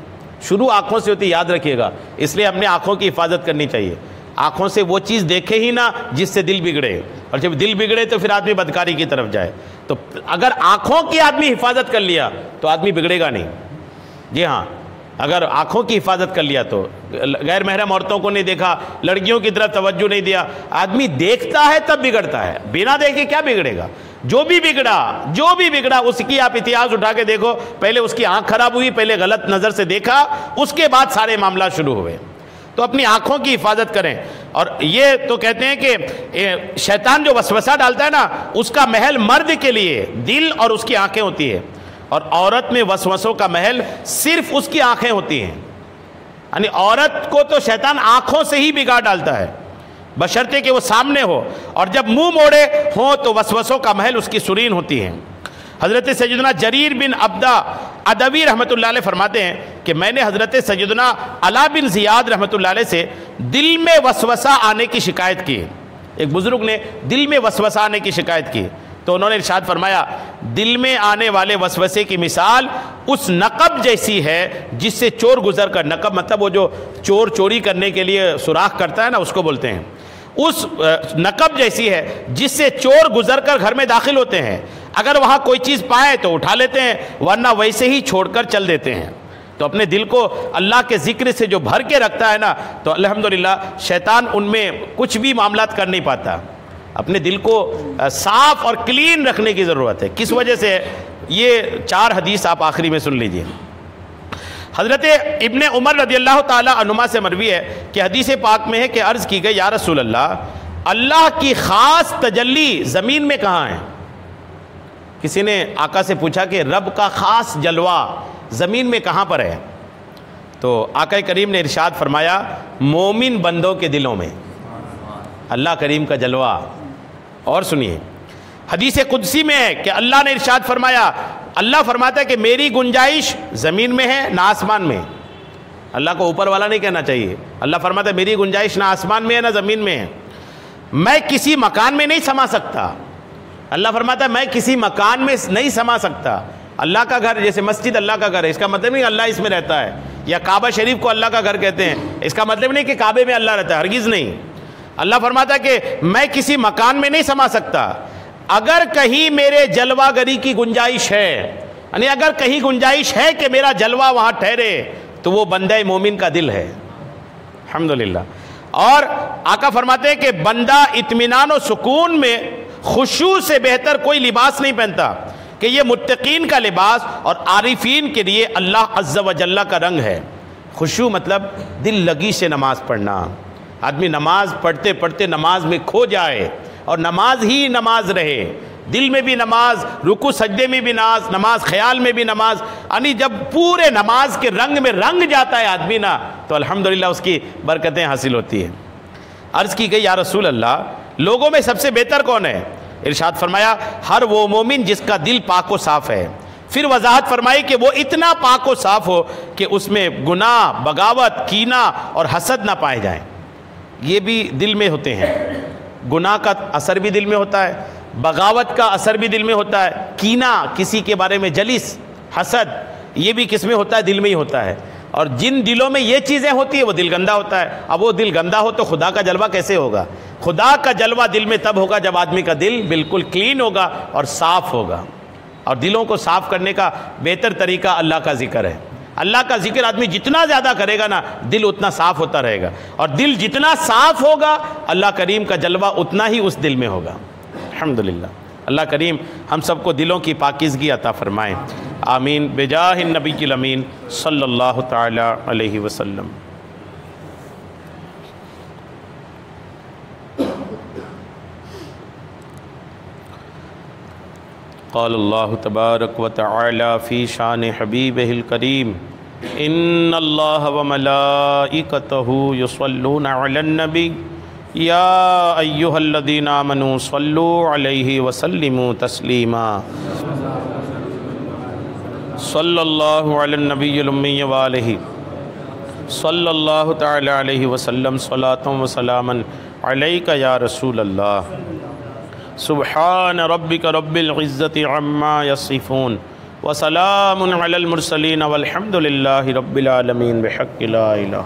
Speaker 1: شروع آنکھوں سے ہوتی ہے، یاد رکھیے گا۔ اس لیے اپنے آنکھوں کی حفاظت کرنی چاہیے۔ آنکھوں سے وہ چیز دیکھے ہی نہ جس سے دل بگڑے، اور جب دل بگڑے تو پھر آدمی بدکاری کی طرف جائے۔ تو اگر آنکھوں کی آدمی حفاظت کر لیا تو آدمی بگڑے گا نہیں۔ جی ہاں، اگر آنکھوں کی حفاظت کر لیا تو غیر محرم عورتوں کو نہیں دیکھا، لڑکیوں کی طرف توجہ نہیں دیا، آدمی دیکھتا ہے تب بگڑتا ہے، بنا دیکھے کیا بگڑے گا؟ جو بھی بگڑا اس کی آپ اتہاس اٹھا کے دیکھو، پہلے اس کی آنکھ خراب ہوئی، پہلے غلط نظر سے دیکھا، اس کے بعد سارے معاملات شروع ہوئے۔ تو اپنی آنکھوں کی حفاظت کریں۔ اور یہ تو کہتے ہیں کہ شیطان جو وسوسہ ڈالتا ہے نا، اس کا محل مرد کے لیے دل اور اس کی آنکھیں ہوتی ہے، اور عورت میں وسوسوں کا محل صرف اس کی آنکھیں ہوتی ہیں۔ یعنی عورت کو تو شیطان آنکھوں سے ہی بگاڑ ڈالتا ہے، بشرطے کہ وہ سامنے ہو، اور جب منہ موڑے ہوں تو وسوسوں کا محل اس کی سرین ہوتی ہے۔ حضرت سیدنا جریر بن عبدہ ادوی رحمۃ اللہ علیہ فرماتے ہیں کہ میں نے حضرت سیدنا علا بن زیاد رحمۃ اللہ علیہ سے دل میں وسوسہ آنے کی شکایت کی۔ ایک بزرگ نے دل میں وسوسہ آنے کی شکایت کی تو انہوں نے ارشاد فرمایا، دل میں آنے والے وسوسے کی مثال اس نقب جیسی ہے جس سے چور گزر کر، نقب مطلب وہ جو چور چوری کرنے کے لیے سوراخ کرتا ہے نا، اس کو بولتے ہیں، اس نقب جیسی ہے جس سے چور گزر کر گھر میں داخل ہوتے ہیں، اگر وہاں کوئی چیز پائے تو اٹھا لیتے ہیں ورنہ ویسے ہی چھوڑ کر چل دیتے ہیں۔ تو اپنے دل کو اللہ کے ذکر سے جو بھر کے رکھتا ہے نا، تو الحمدللہ شیطان ان میں کچھ بھی معاملات کر نہیں پاتا۔ اپنے دل کو صاف اور کلین رکھنے کی ضرورت ہے۔ کس وجہ سے؟ یہ 4 حدیث آپ آخری میں سن لیجئے۔ حضرت ابن عمر رضی اللہ تعالی عنہما سے مروی ہے کہ حدیث پاک میں ہے کہ عرض کی گئی یا رسول اللہ، اللہ کی خاص تجلی زمین میں کہاں ہے؟ کسی نے آقا سے پوچھا کہ رب کا خاص جلوہ زمین میں کہاں پر ہے؟ تو آقا کریم نے ارشاد فرمایا مومن بندوں کے دلوں میں اللہ کریم کا جلوہ۔ اور سنیے حدیث قدسی میں ہے کہ اللہ نے ارشاد فرمایا، اللہ فرماتا ہے کہ میری گنجائش زمین میں ہے نہ آسمان میں۔ اللہ کو اوپر والا نہیں کہنا چاہیے، اللہ فرماتا ہے میری گنجائش نہ آسمان میں ہے نہ زمین میں ہے، میں کسی مکان میں نہیں سما سکتا۔ اللہ فرماتا ہے میں کسی مکان میں نہیں سما سکتا۔ اللہ کا گھر جیسے مسجد اللہ کا گھر ہے، اس کا مطلب نہیں اللہ اس میں رہتا ہے، یا کعبہ شریف کو اللہ کا گھر کہتے ہیں، اس کا مطلب نہیں کہ کعبے میں اللہ رہتا ہے، ہرگز نہیں۔ اللہ فرماتا ہے کہ میں کسی مکان میں نہیں سما سکتا، اگر کہیں میرے جلوہ گری کی گنجائش ہے، یعنی اگر کہیں گنجائش ہے کہ میرا جلوہ وہاں ٹھہرے تو وہ بندہ مومن کا دل ہے۔ الحمدللہ۔ اور آقا فرماتے ہیں کہ بندہ اطمینان و سکون میں خشوع سے بہتر کوئی لباس نہیں پہنتا، کہ یہ متقین کا لباس اور عارفین کے لیے اللہ عز و جل کا رنگ ہے۔ خشوع مطلب دل لگی سے نماز پڑھنا، آدمی نماز پڑھتے پڑھتے نماز میں کھو جائے اور نماز ہی نماز رہے، دل میں بھی نماز، رکوع سجدے میں بھی نماز، خیال میں بھی نماز، یعنی جب پورے نماز کے رنگ میں رنگ جاتا ہے آدمی نا تو الحمدللہ اس کی برکتیں حاصل ہوتی ہیں۔ عرض کی گئی یا رسول اللہ لوگوں میں سب سے بہتر کون ہے؟ ارشاد فرمایا ہر وہ مومن جس کا دل پاک و صاف ہے۔ پھر وضاحت فرمائی کہ وہ اتنا پاک و صاف ہو کہ اس میں گناہ، بغاوت، کینہ اور حسد نہ پائے جائیں۔ یہ بھی دل میں ہوتے ہیں، گناہ کا اثر بھی دل میں ہوتا ہے، بغاوت کا اثر بھی دل میں ہوتا ہے، کینہ کسی کے بارے میں جلس، حسد، یہ بھی کس میں ہوتا ہے؟ دل میں ہی ہوتا ہے۔ اور جن دلوں میں یہ چیزیں ہوتی ہیں وہ دل گندہ ہوتا ہے۔ اب وہ دل گندہ ہو تو خدا کا جلوہ کیسے ہوگا؟ خدا کا جلوہ دل میں تب ہوگا جب آدمی کا دل بالکل کلین ہوگا اور صاف ہوگا۔ اور دلوں کو صاف کرنے کا بہتر طریقہ اللہ کا ذکر ہے۔ اللہ کا ذکر آدمی جتنا زیادہ کرے گا نا دل اتنا صاف ہوتا رہے گا، اور دل جتنا صاف ہوگا اللہ کریم کا جلوہ اتنا ہی اس دل میں ہوگا۔ الحمدللہ۔ اللہ کریم ہم سب کو دلوں کی پاکیزگی عطا فرمائیں، آمین، بجاہ النبی الامین صلی اللہ تعالی علیہ وسلم۔ قال اللہ تبارک و تعالی فی شان حبیبہ الکریم ان اللہ وملائکتہ یصلون علی النبی یا ایہا الذین آمنوا صلوا علیہ وسلموا تسلیما۔ صلی اللہ علی النبی الامی وآلہ صلی اللہ تعالی علیہ وسلم صلاۃ و سلاما علیک یا رسول اللہ۔ سبحان ربک رب العزت عما یصفون وسلام علی المرسلین والحمد للہ رب العالمین بحق لا الہ